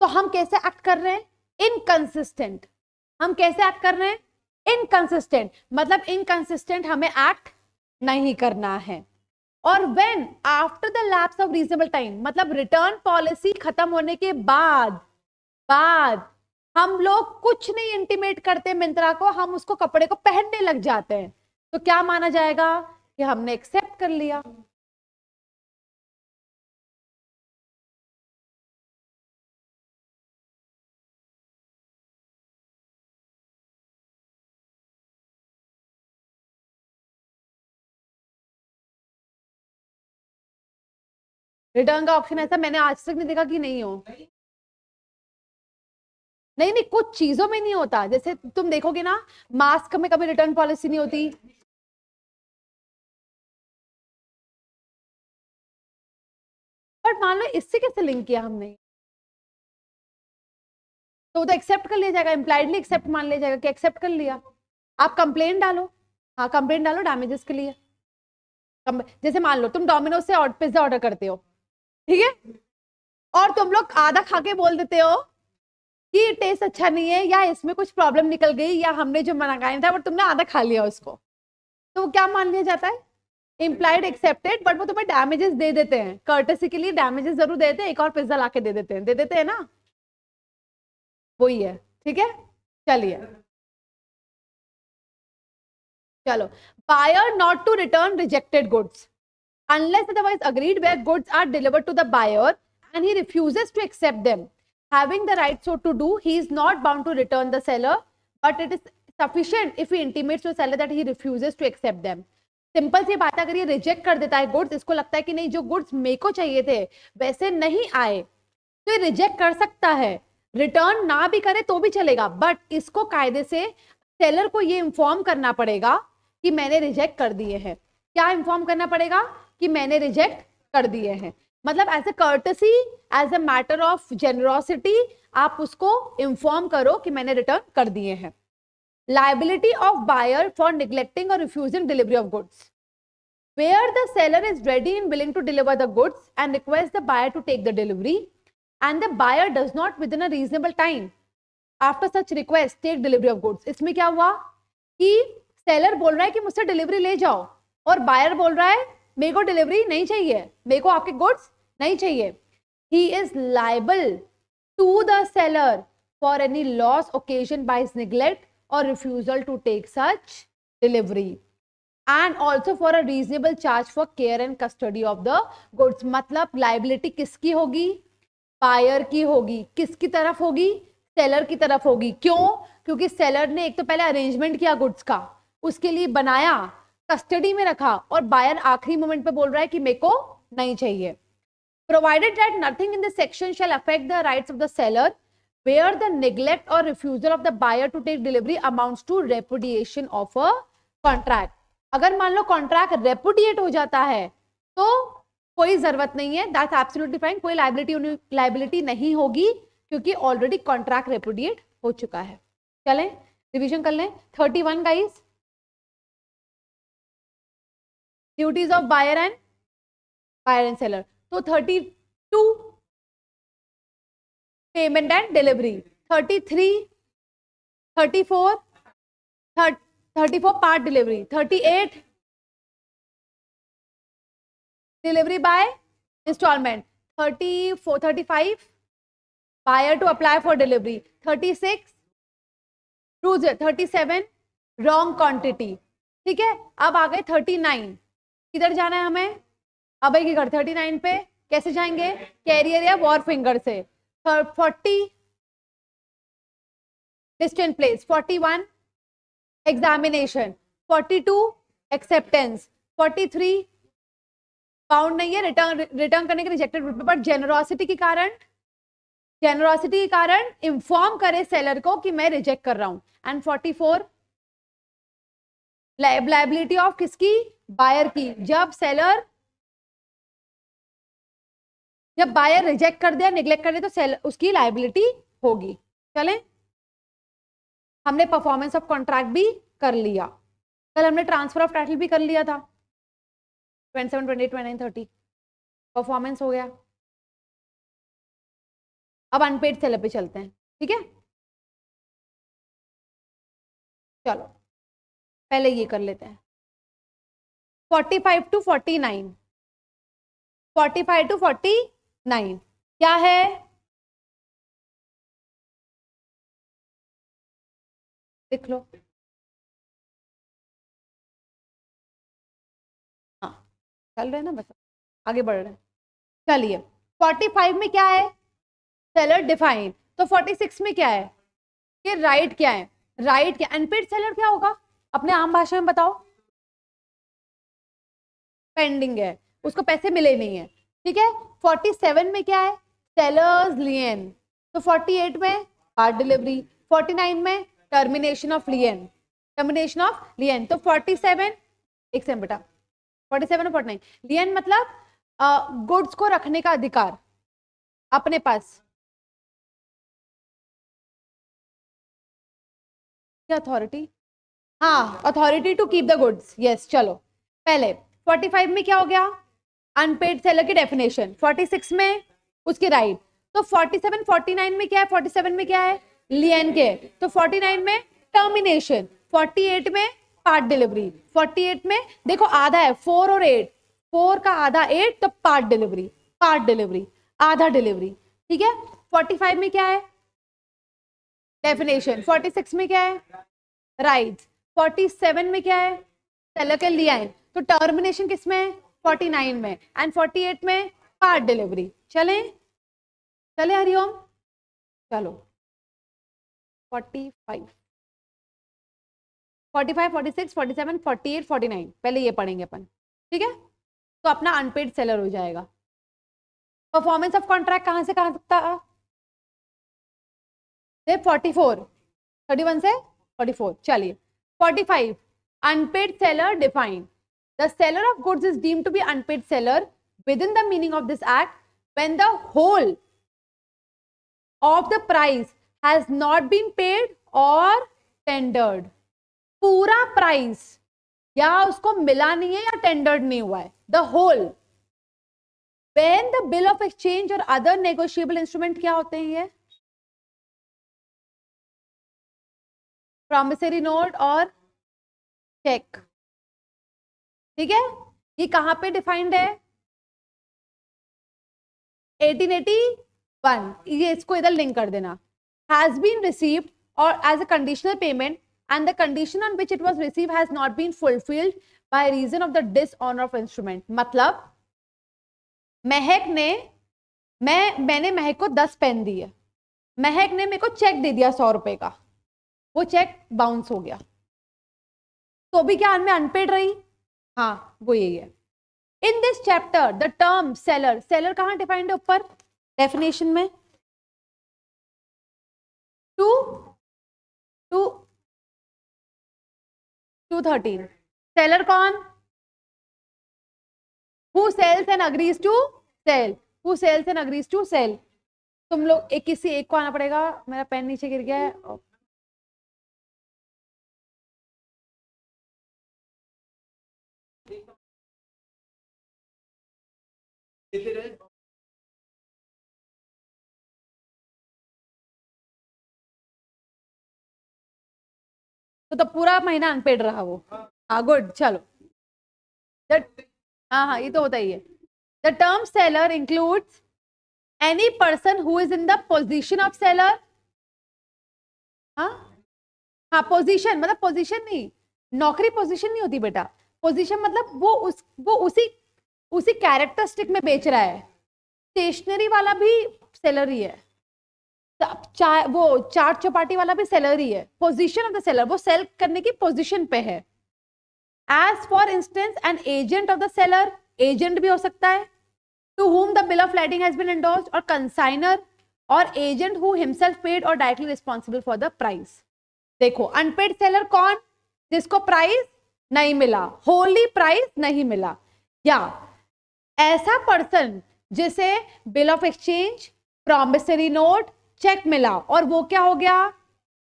तो हम कैसे एक्ट कर रहे हैं? इनकंसिस्टेंट. हम कैसे एक्ट कर रहे हैं? इनकंसिस्टेंट. मतलब इनकंसिस्टेंट हमें एक्ट नहीं करना है. और when after the lapse of reasonable time, मतलब रिटर्न पॉलिसी खत्म होने के बाद हम लोग कुछ नहीं इंटीमेट करते मिंत्रा को, हम उसको कपड़े को पहनने लग जाते हैं, तो क्या माना जाएगा कि हमने एक्सेप्ट कर लिया. रिटर्न का ऑप्शन ऐसा मैंने आज तक नहीं देखा कि नहीं हो. नहीं, कुछ चीजों में नहीं होता. जैसे तुम देखोगे ना, मास्क में कभी रिटर्न पॉलिसी नहीं होती. बट मान लो इससे कैसे लिंक किया हमने, तो एक्सेप्ट कर लिया जाएगा, इंप्लाइडली एक्सेप्ट मान लिया जाएगा कि एक्सेप्ट कर लिया. आप कंप्लेंट डालो. हाँ, कंप्लेंट डालो डैमेजेस के लिए. जैसे मान लो तुम डोमिनोज से पिज्जा ऑर्डर करते हो, ठीक है, और तुम लोग आधा खा के बोल देते हो कि टेस्ट अच्छा नहीं है, या इसमें कुछ प्रॉब्लम निकल गई, या हमने जो मंगाया था बट तुमने आधा खा लिया उसको, तो वो क्या मान लिया जाता है? Implied accepted. बट वो तुम्हें डैमेजेस दे देते हैं, कर्टेसी के लिए डैमेजेस जरूर देते हैं, एक और पिज्जा लाके दे देते हैं ना. वही है. ठीक है, चलिए चलो. Buyer not to return rejected goods unless otherwise agreed, where goods are delivered to the buyer and he refuses to accept them, having the right so to do, he is not bound to return the seller, but it is sufficient if he intimates to the seller that he refuses to accept them. Simple सी बात, अगर ये reject कर देता है goods, इसको लगता है कि नहीं जो गुड्स मेरे को चाहिए थे वैसे नहीं आए, तो ये रिजेक्ट कर सकता है. रिटर्न ना भी करे तो भी चलेगा, बट इसको कायदे से सेलर को ये इंफॉर्म करना पड़ेगा कि मैंने रिजेक्ट कर दिए हैं. क्या इन्फॉर्म करना पड़ेगा कि मैंने रिजेक्ट कर दिए हैं, मतलब as a courtesy, as a matter of generosity आप उसको इन्फॉर्म करो कि मैंने रिटर्न कर दिए हैं। Liability of buyer for neglecting और refusing delivery of goods, where the seller is ready and willing to deliver the goods and requests the buyer to take the delivery and the buyer does not within a reasonable time after such request take delivery of goods। इसमें क्या हुआ कि seller बोल रहा है कि मुझसे delivery ले जाओ और बायर बोल रहा है मेरे को डिलीवरी नहीं चाहिए, मेरे को आपके गुड्स नहीं चाहिए। he is liable to the seller for any loss occasioned by his neglect or refusal to take such delivery and also for a reasonable charge for care and custody of the goods। मतलब liability किसकी होगी, buyer की होगी। किसकी तरफ होगी, seller की तरफ होगी। क्यों, क्योंकि सेलर ने एक तो पहले अरेंजमेंट किया गुड्स का, उसके लिए बनाया, कस्टडी में रखा, और बायर आखिरी मोमेंट पे बोल रहा है कि मेरे को नहीं चाहिए। Provided that nothing in this section shall affect the rights of the seller where the neglect or refusal of the buyer to take delivery amounts to repudiation of a contract। अगर मान लो कॉन्ट्रैक्ट रेपुडिएट हो जाता है तो कोई जरूरत नहीं है, दैट्स एब्सोल्युटली फाइन, कोई लायबिलिटी नहीं होगी क्योंकि ऑलरेडी कॉन्ट्रैक्ट रेपुडिएट हो चुका है। चलें रिवीजन कर लें। 31 guys, duties of buyer and seller. तो 32 payment and delivery, 33, 34 part delivery, 38 delivery by instalment, 35 buyer to apply for delivery, 36 rules, 37 wrong quantity. ठीक है, अब आ गए 39, किधर जाना है हमें, अभय के घर। 39 पे कैसे जाएंगे, कैरियर या वॉर फिंगर से। 40 distant place, 41 examination, 42 acceptance, 43 found नहीं है, रिटर्न करने के रिजेक्टेड, बट जेनरोसिटी के कारण इंफॉर्म करे सेलर को कि मैं रिजेक्ट कर रहा हूं। एंड 44 लायबिलिटी ऑफ किसकी, बायर की। जब बायर रिजेक्ट कर दिया, निग्लेक्ट कर दिया, तो सेलर उसकी लायबिलिटी होगी। चलें, हमने परफॉर्मेंस ऑफ कॉन्ट्रैक्ट भी कर लिया, कल हमने ट्रांसफर ऑफ टाइटल भी कर लिया था। 27, 28, 29, 30 परफॉर्मेंस हो गया। अब अनपेड सेलर पे चलते हैं। ठीक है, चलो पहले ये कर लेते हैं। 45 to 49, 45 to 49 क्या है, लिख लो। हाँ चल रहे हैं ना, बस आगे बढ़ रहे हैं। चलिए 45 में क्या है, सेलर डिफाइन। तो 46 में क्या है, कि राइट क्या है, राइट क्या, अनपेड सेलर क्या होगा, अपने आम भाषा में बताओ। पेंडिंग है, उसको पैसे मिले नहीं है। ठीक है, 47 में क्या है, सेलर्स लियन। तो 48 में पार्ट डिलीवरी, 49 में टर्मिनेशन ऑफ लियन, तो 47 एक सेकंड बेटा, 47 और 49 लियन मतलब गुड्स को रखने का अधिकार अपने पास, क्या अथॉरिटी, हाँ authority to keep the goods. Yes, चलो पहले 45 में क्या हो गया, अनपेड सेलर की डेफिनेशन, 46 में उसके राइट। तो 47 49 में क्या है, 47 में क्या है, लियन के, तो 49 में टर्मिनेशन, 48 में पार्ट डिलीवरी। 48 में देखो आधा है, 4 और 8, 4 का आधा 8, तो पार्ट डिलीवरी आधा डिलीवरी। ठीक है, 45 में क्या है, डेफिनेशन, 46 में क्या है, राइट्स, 47 में क्या है, सेलर के लियन, तो टर्मिनेशन किसमें है, 49 में, एंड 48 में पार्ट डिलीवरी। चले हरिओम, चलो 45 46 47 48 49 पहले ये पढ़ेंगे अपन। ठीक है, तो अपना अनपेड सेलर हो जाएगा। परफॉर्मेंस ऑफ कॉन्ट्रैक्ट कहां से कहां तक था, 44 31 से 44। चलिए 45 unpaid seller define, The seller of goods is deemed to be unpaid seller within the meaning of this act when the whole of the price has not been paid or tendered. पूरा price या उसको मिला नहीं है या tendered नहीं हुआ है, the whole. When the bill of exchange or other negotiable instrument क्या होते हैं ये? प्रॉमिसरी नोट और चेक. ठीक है, ये कहां पे डिफाइंड है? 1881. ये इसको इधर लिंक कर देना. Has been received or as a conditional payment and the condition on which it was received has not been fulfilled by reason of the dishonor of instrument. मतलब महक ने मैंने महक को 10 पेन दिए, महक ने मेरे को चेक दे दिया 100 रुपए का, वो चेक बाउंस हो गया, तो भी क्या मैं अनपेड रही? हाँ, वो यही है. In this chapter the term seller, seller कहां डिफाइंड है? ऊपर डेफिनेशन में 213. सेलर कौन? Who sells and agrees to sell. Who sells and agrees to sell. तुम लोग किसी एक को आना पड़ेगा. मेरा पेन नीचे गिर गया है. तो पूरा महीना अनपेड रहा वो. हाँ, गुड. चलो, हाँ, ये तो होता ही है. The term seller includes any person who is in the position of seller. हाँ, पोजीशन मतलब पोजीशन नहीं, नौकरी पोजीशन नहीं होती बेटा. पोजीशन मतलब वो उसी कैरेक्टरिस्टिक में बेच रहा है. स्टेशनरी वाला भी सेलर ही है, वो चाट चौपाटी वाला भी सेलर ही है. पोजीशन ऑफ द सेलर, वो सेल करने की पोजीशन पे है. As for instance an agent of the seller, agent भी हो सकता है. To whom the bill of lading has been endorsed, और consignor और agent who himself paid or directly responsible for the price. देखो, अनपेड सेलर कौन? जिसको price नहीं मिला, होली प्राइस नहीं मिला, या ऐसा पर्सन जिसे bill of exchange, promissory note, cheque मिला और वो क्या हो गया?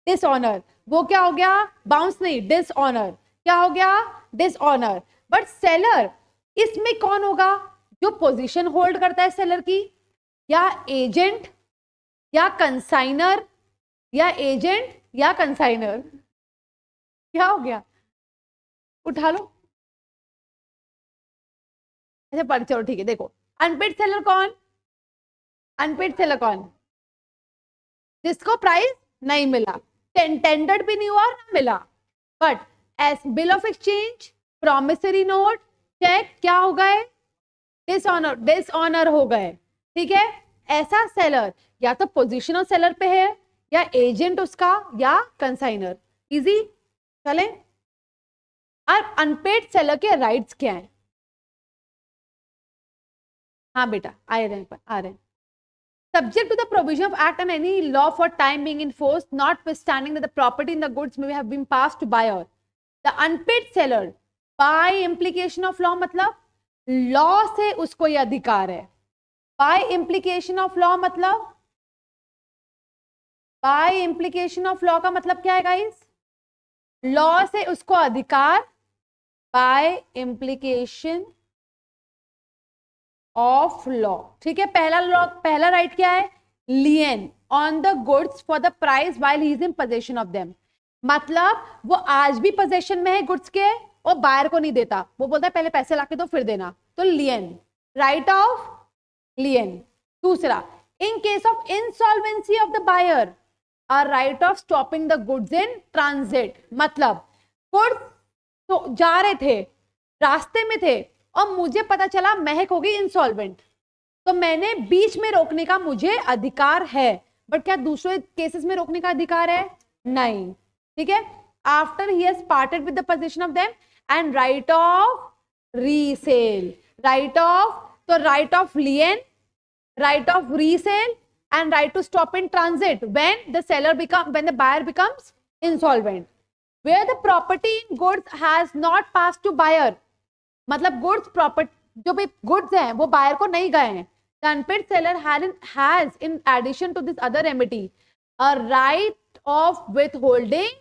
डिसऑनर. वो क्या हो गया? बाउंस नहीं, डिसऑनर. क्या हो गया? डिसऑनर. बट सेलर इसमें कौन होगा? जो पोजीशन होल्ड करता है सेलर की, या एजेंट, या कंसाइनर, या एजेंट, या कंसाइनर. क्या हो गया? उठा लो. अच्छा, पर चलो ठीक है. देखो, अनपेड सेलर कौन? अनपेड सेलर कौन? जिसको प्राइस नहीं मिला, टेंडर्ड भी नहीं हुआ ना मिला, but as bill of exchange, promissory note, cheque क्या हो गए? डिसऑनर हो गए. ठीक है, ऐसा सेलर या तो पोजीशनल सेलर पे है, या एजेंट उसका, या कंसाइनर. इजी चले. और अनपेड सेलर के राइट्स क्या हैं? हाँ बेटा, आ रहे हैं. Subject to the provision of act and any law for time being enforced, notwithstanding that the property in the goods may have been passed to buyer, the unpaid seller by implication of law, मतलब law से उसको ये अधिकार है. Bye implication of law मतलब, bye implication of law का मतलब क्या है गाइस? लॉ से उसको अधिकार, बाय इम्प्लीकेशन ऑफ लॉ. ठीक है, पहला राइट क्या है? Lien on the goods for the price while he is in possession of them. मतलब वो आज भी पोजेशन में है गुड्स के, और बायर को नहीं देता, वो बोलता है पहले पैसे लाके दो फिर देना. तो लियन, राइट ऑफ लियन. दूसरा, in case of insolvency of the buyer, a right of stopping the goods in transit. मतलब गुड्स तो जा रहे थे, रास्ते में थे, और मुझे पता चला महक हो गई इंसॉल्वेंट, तो मैंने बीच में रोकने का मुझे अधिकार है. बट क्या दूसरे केसेस में रोकने का अधिकार है? नहीं. ठीक है, after he has parted with the position of them and right of resale. Right of, तो right of lien, right of resale, and right to stop in transit when the buyer becomes insolvent. Where the property in goods has not passed to buyer, मतलब goods property जो भी goods हैं वो buyer को नहीं गए हैं. The unpaid seller has in addition to this other remedy a right of withholding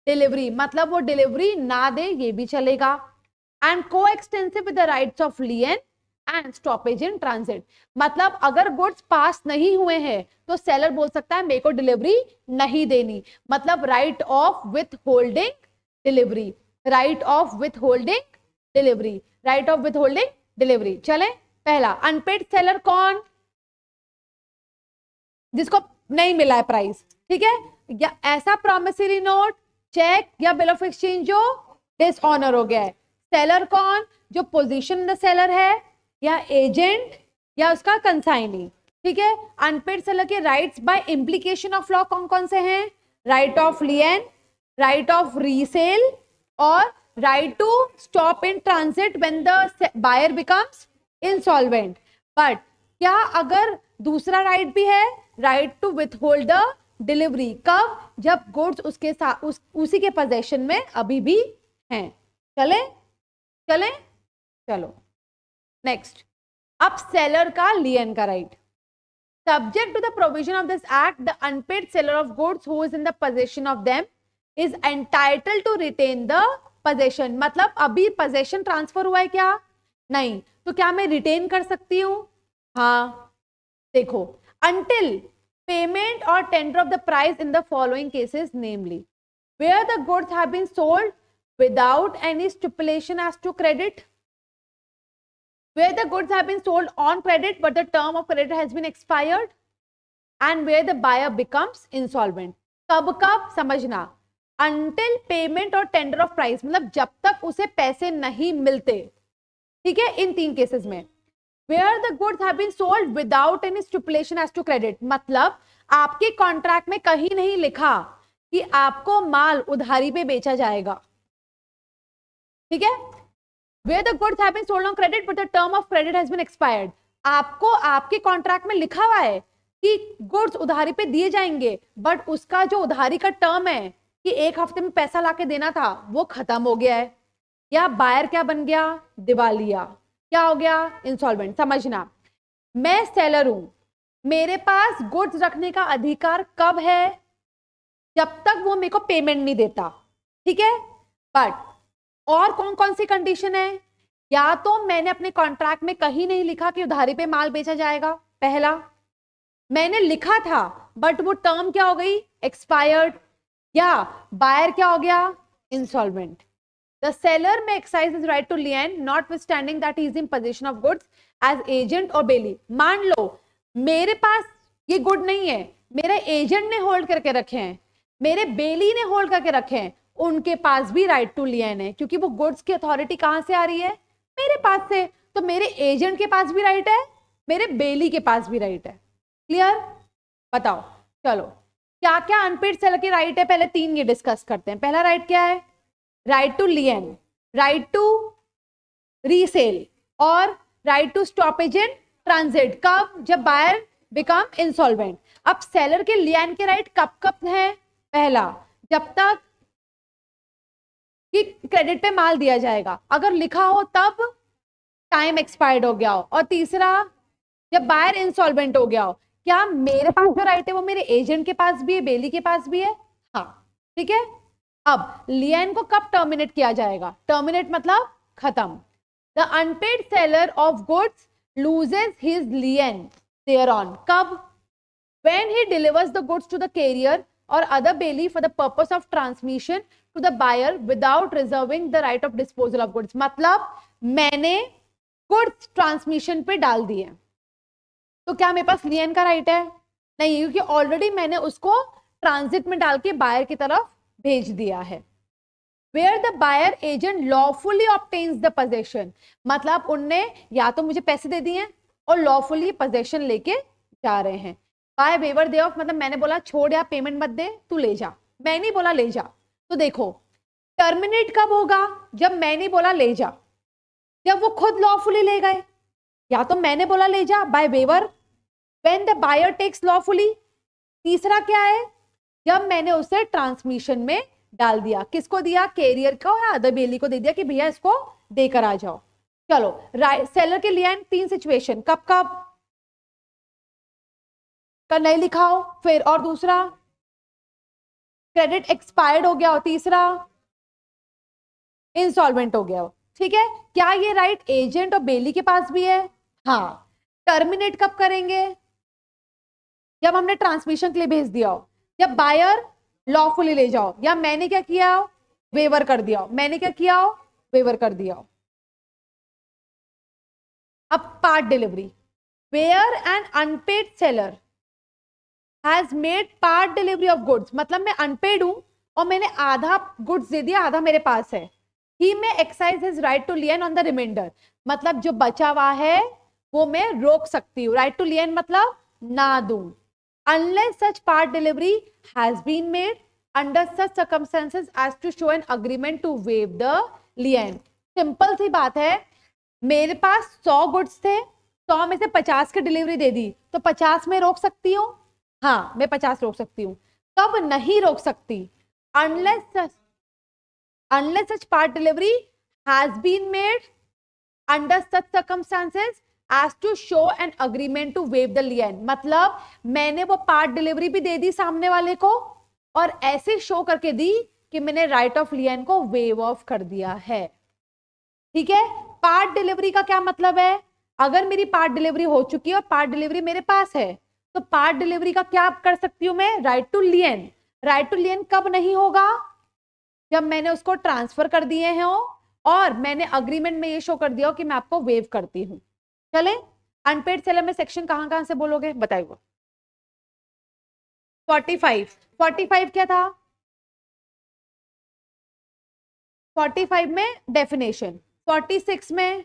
delivery. मतलब वो डिलीवरी ना दे ये भी चलेगा. And coextensive with the rights of lien and stoppage in transit. मतलब अगर गुड्स पास नहीं हुए हैं तो सेलर बोल सकता है मेरे को डिलीवरी नहीं देनी. मतलब right of with holding delivery, right of with holding delivery, right of with holding delivery. चले पहला अनपेड सेलर कौन? जिसको नहीं मिला है प्राइस, ठीक है, या ऐसा प्रॉमिसरी नोट, चेक या बिल ऑफ एक्सचेंज जो डिसऑनर हो गया है. सेलर कौन? जो पोजीशन द सेलर है या एजेंट या उसका कंसाइनी, ठीक है. अनपेड सेलर के rights by implication of law कौन कौन से हैं? Right of lien, right of resale और right to stop in transit when the buyer becomes insolvent. But क्या अगर दूसरा राइट भी है, right to withhold the delivery, कब? जब गुड्स उसके साथ उसी के पोजेशन में अभी भी हैं. चले चले चलो नेक्स्ट. अब सेलर का लियन का right. Subject to the provision of this act the unpaid seller of goods who is in the possession of them is entitled to retain the possession. मतलब अभी पोजेशन ट्रांसफर हुआ है क्या? नहीं. तो क्या मैं रिटेन कर सकती हूं? हाँ. देखो, until payment or tender of the price in the following cases, namely where the goods have been sold without any stipulation as to credit, where the goods have been sold on credit but the term of credit has been expired, and where the buyer becomes insolvent. कब कब समझना. until payment or tender of price मतलब जब तक उसे पैसे नहीं मिलते, ठीक है, इन तीन केसेस में. Where the goods have been sold without any stipulation as to credit, मतलब आपके कॉन्ट्रैक्ट में कहीं नहीं लिखा कि आपको माल उधारी पे बेचा जाएगा, ठीक है. Where the goods have been sold on credit but the term of credit has been expired, आपको आपके कॉन्ट्रैक्ट में लिखा हुआ है कि गुड्स उधारी पे दिए जाएंगे बट उसका जो उधारी का टर्म है कि 1 हफ्ते में पैसा लाके देना था वो खत्म हो गया है. या बायर क्या बन गया? दिवालिया. क्या हो गया? इंसॉल्वेंट. समझना, मैं सेलर हूं, मेरे पास गुड्स रखने का अधिकार कब है? जब तक वो मेरे को पेमेंट नहीं देता, ठीक है. बट और कौन कौन सी कंडीशन है? या तो मैंने अपने कॉन्ट्रैक्ट में कहीं नहीं लिखा कि उधारी पे माल बेचा जाएगा, पहला. मैंने लिखा था बट वो टर्म क्या हो गई? एक्सपायर्ड. या बायर क्या हो गया? Insolvent. The seller may exercise his right to lien notwithstanding that he is in possession of goods as agent or bailey. मान लो मेरे पास ये गुड नहीं है, मेरे एजेंट ने होल्ड करके रखे हैं, मेरे बेली ने होल्ड करके रखे हैं, उनके पास भी राइट टू लियन है क्योंकि वो गुड्स की अथॉरिटी कहां से आ रही है? मेरे पास से. तो मेरे एजेंट के पास भी राइट है, मेरे बेली के पास भी राइट है. क्लियर? बताओ. चलो क्या क्या अनपेड सेलर के राइट है? पहले 3 ये डिस्कस करते हैं. पहला राइट क्या है? Right to lien, right to resale और right to stoppage in transit. कब? जब बायर बिकम इंसॉल्वेंट. अब सेलर के लियन के राइट कब कब है? पहला, जब तक कि क्रेडिट पे माल दिया जाएगा, अगर लिखा हो तब टाइम एक्सपायर्ड हो गया हो. और तीसरा, जब बायर इंसॉल्वेंट हो गया हो. क्या मेरे पास जो राइट है वो मेरे एजेंट के पास भी है, बेली के पास भी है? हाँ, ठीक है. अब लियन को कब टर्मिनेट किया जाएगा? टर्मिनेट मतलब खत्म. The unpaid seller of goods loses his lien thereon. कब? when he delivers the goods to the carrier or other bailey for the purpose of transmission to the buyer without reserving the right of disposal of goods. मतलब मैंने goods transmission पे डाल दिए तो क्या मेरे पास लियन का राइट है? नहीं, क्योंकि ऑलरेडी मैंने उसको ट्रांजिट में डाल के बायर की तरफ भेज दिया है. Where the buyer agent lawfully obtains the possession, मतलब उनने या तो मुझे पैसे दे दिए और lawfully possession लेके जा रहे हैं. By waiver thereof मतलब मैंने बोला छोड़ या पेमेंट मत दे, तू ले जा. मैं नहीं बोला ले जा. तो देखो टर्मिनेट कब होगा? जब मैं नहीं बोला ले जा, जब वो खुद lawfully ले गए. या तो मैंने बोला ले जा by waiver, when the buyer takes lawfully. तीसरा क्या है? जब मैंने उसे ट्रांसमिशन में डाल दिया. किसको दिया? कैरियर को या अदर बेली को दे दिया कि भैया इसको देकर आ जाओ. चलो सेलर के लिए 3 सिचुएशन, कब कब का नहीं लिखा हो, फिर और दूसरा क्रेडिट एक्सपायर्ड हो गया हो, तीसरा इंस्टॉलमेंट हो गया हो। ठीक है, क्या ये राइट एजेंट और बेली के पास भी है? हाँ। टर्मिनेट कब करेंगे? जब हमने ट्रांसमिशन के लिए भेज दिया हो, जब बायर लॉफुली ले जाओ, या मैंने क्या किया हो, वेवर कर दिया हो, मैंने क्या किया हो, वेवर कर दिया हो। अब part delivery, where an unpaid seller has made part delivery of goods, मतलब मैं अनपेड हूं और मैंने आधा गुड्स दे दिया, आधा मेरे पास है। He may excise his right to lien on the reminder, मतलब जो बचा हुआ है वो मैं रोक सकती हूँ। राइट टू लियन मतलब ना दूं, unless such part delivery has been made under such circumstances as to show an agreement to waive the lien. Simple सी बात है, मेरे पास 100 गुड्स थे, 100 में से 50 की डिलीवरी दे दी, तो 50 में रोक सकती हूँ? हाँ, मैं 50 रोक सकती हूँ। कब नहीं रोक सकती? unless such part delivery has been made under such circumstances as to show an agreement to waive the lien, मतलब मैंने वो पार्ट डिलीवरी भी दे दी सामने वाले को और ऐसे शो करके दी कि मैंने राइट ऑफ लियन को वेव ऑफ कर दिया है। ठीक है, पार्ट डिलीवरी का क्या मतलब है? अगर मेरी पार्ट डिलीवरी हो चुकी है और पार्ट डिलीवरी मेरे पास है, तो पार्ट डिलीवरी का क्या कर सकती हूं मैं? Right to lien. Right to lien कब नहीं होगा? जब मैंने उसको ट्रांसफर कर दिए हैं और मैंने अग्रीमेंट में ये शो कर दिया हो कि मैं आपको वेव करती हूं। चले, अनपेड सेलर में सेक्शन कहां से बोलोगे बताइए? 45 क्या था? 45 में डेफिनेशन, 46 में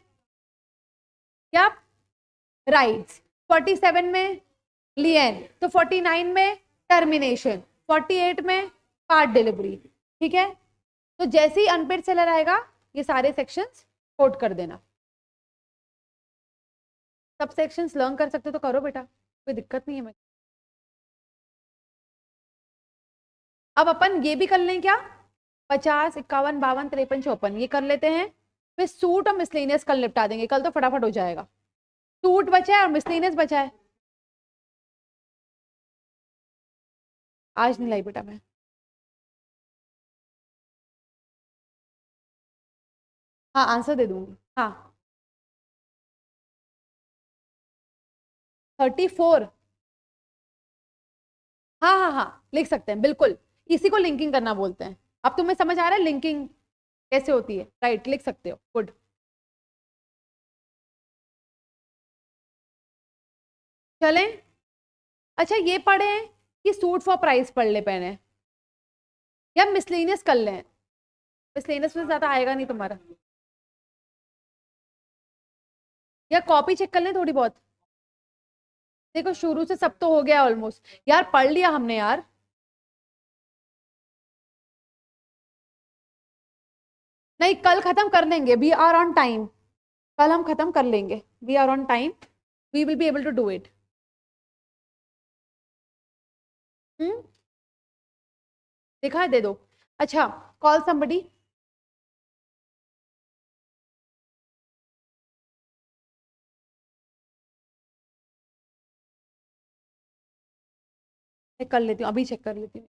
क्या? राइट्स, 47 में लियन, तो 49 में टर्मिनेशन, 48 में पार्ट डिलीवरी। ठीक है, तो जैसे ही अनपेड सेलर आएगा ये सारे सेक्शंस कोट कर देना। सब सेक्शंस लर्न कर सकते तो करो बेटा, कोई दिक्कत नहीं है। मैं अब अपन ये भी कर लें क्या? 50, 51, 52, 53, 54 ये कर लेते हैं, फिर सूट और मिसलेनियस कल निपटा देंगे, कल तो फटाफट हो जाएगा। सूट बचा है और मिसलेनियस बचा है। आज नहीं लाई बेटा मैं। हाँ, आंसर दे दूंगी। हाँ, 34। हाँ हाँ हाँ, लिख सकते हैं बिल्कुल, इसी को लिंकिंग करना बोलते हैं। अब तुम्हें समझ आ रहा है लिंकिंग कैसे होती है? राइट, लिख सकते हो, गुड। चलें, अच्छा ये पढ़े कि सूट फॉर प्राइस पढ़ ले पहले, या मिसलेनियस कर लें? मिसलेनियस में ज्यादा आएगा नहीं तुम्हारा, या कॉपी चेक कर लें थोड़ी बहुत। देखो शुरू से सब तो हो गया ऑलमोस्ट, यार पढ़ लिया हमने यार। नहीं, कल खत्म कर लेंगे, वी आर ऑन टाइम, कल हम खत्म कर लेंगे, we are on time, we will be able to do it. दिखा दे दो। अच्छा, कॉल समबडी। कर लेती हूँ, अभी चेक कर लेती हूँ।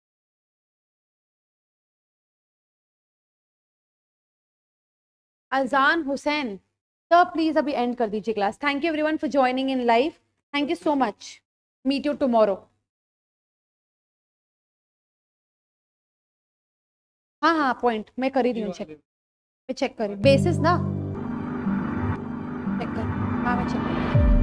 अजान हुसैन सर, प्लीज अभी एंड कर दीजिए class. Thank you everyone for joining in live, thank you so much, meet you tomorrow. हाँ हाँ, पॉइंट मैं कर ही रही हूँ चेक, मैं चेक कर रही हूँ बेसिस ना, चेक कर। हाँ मैं चेक कर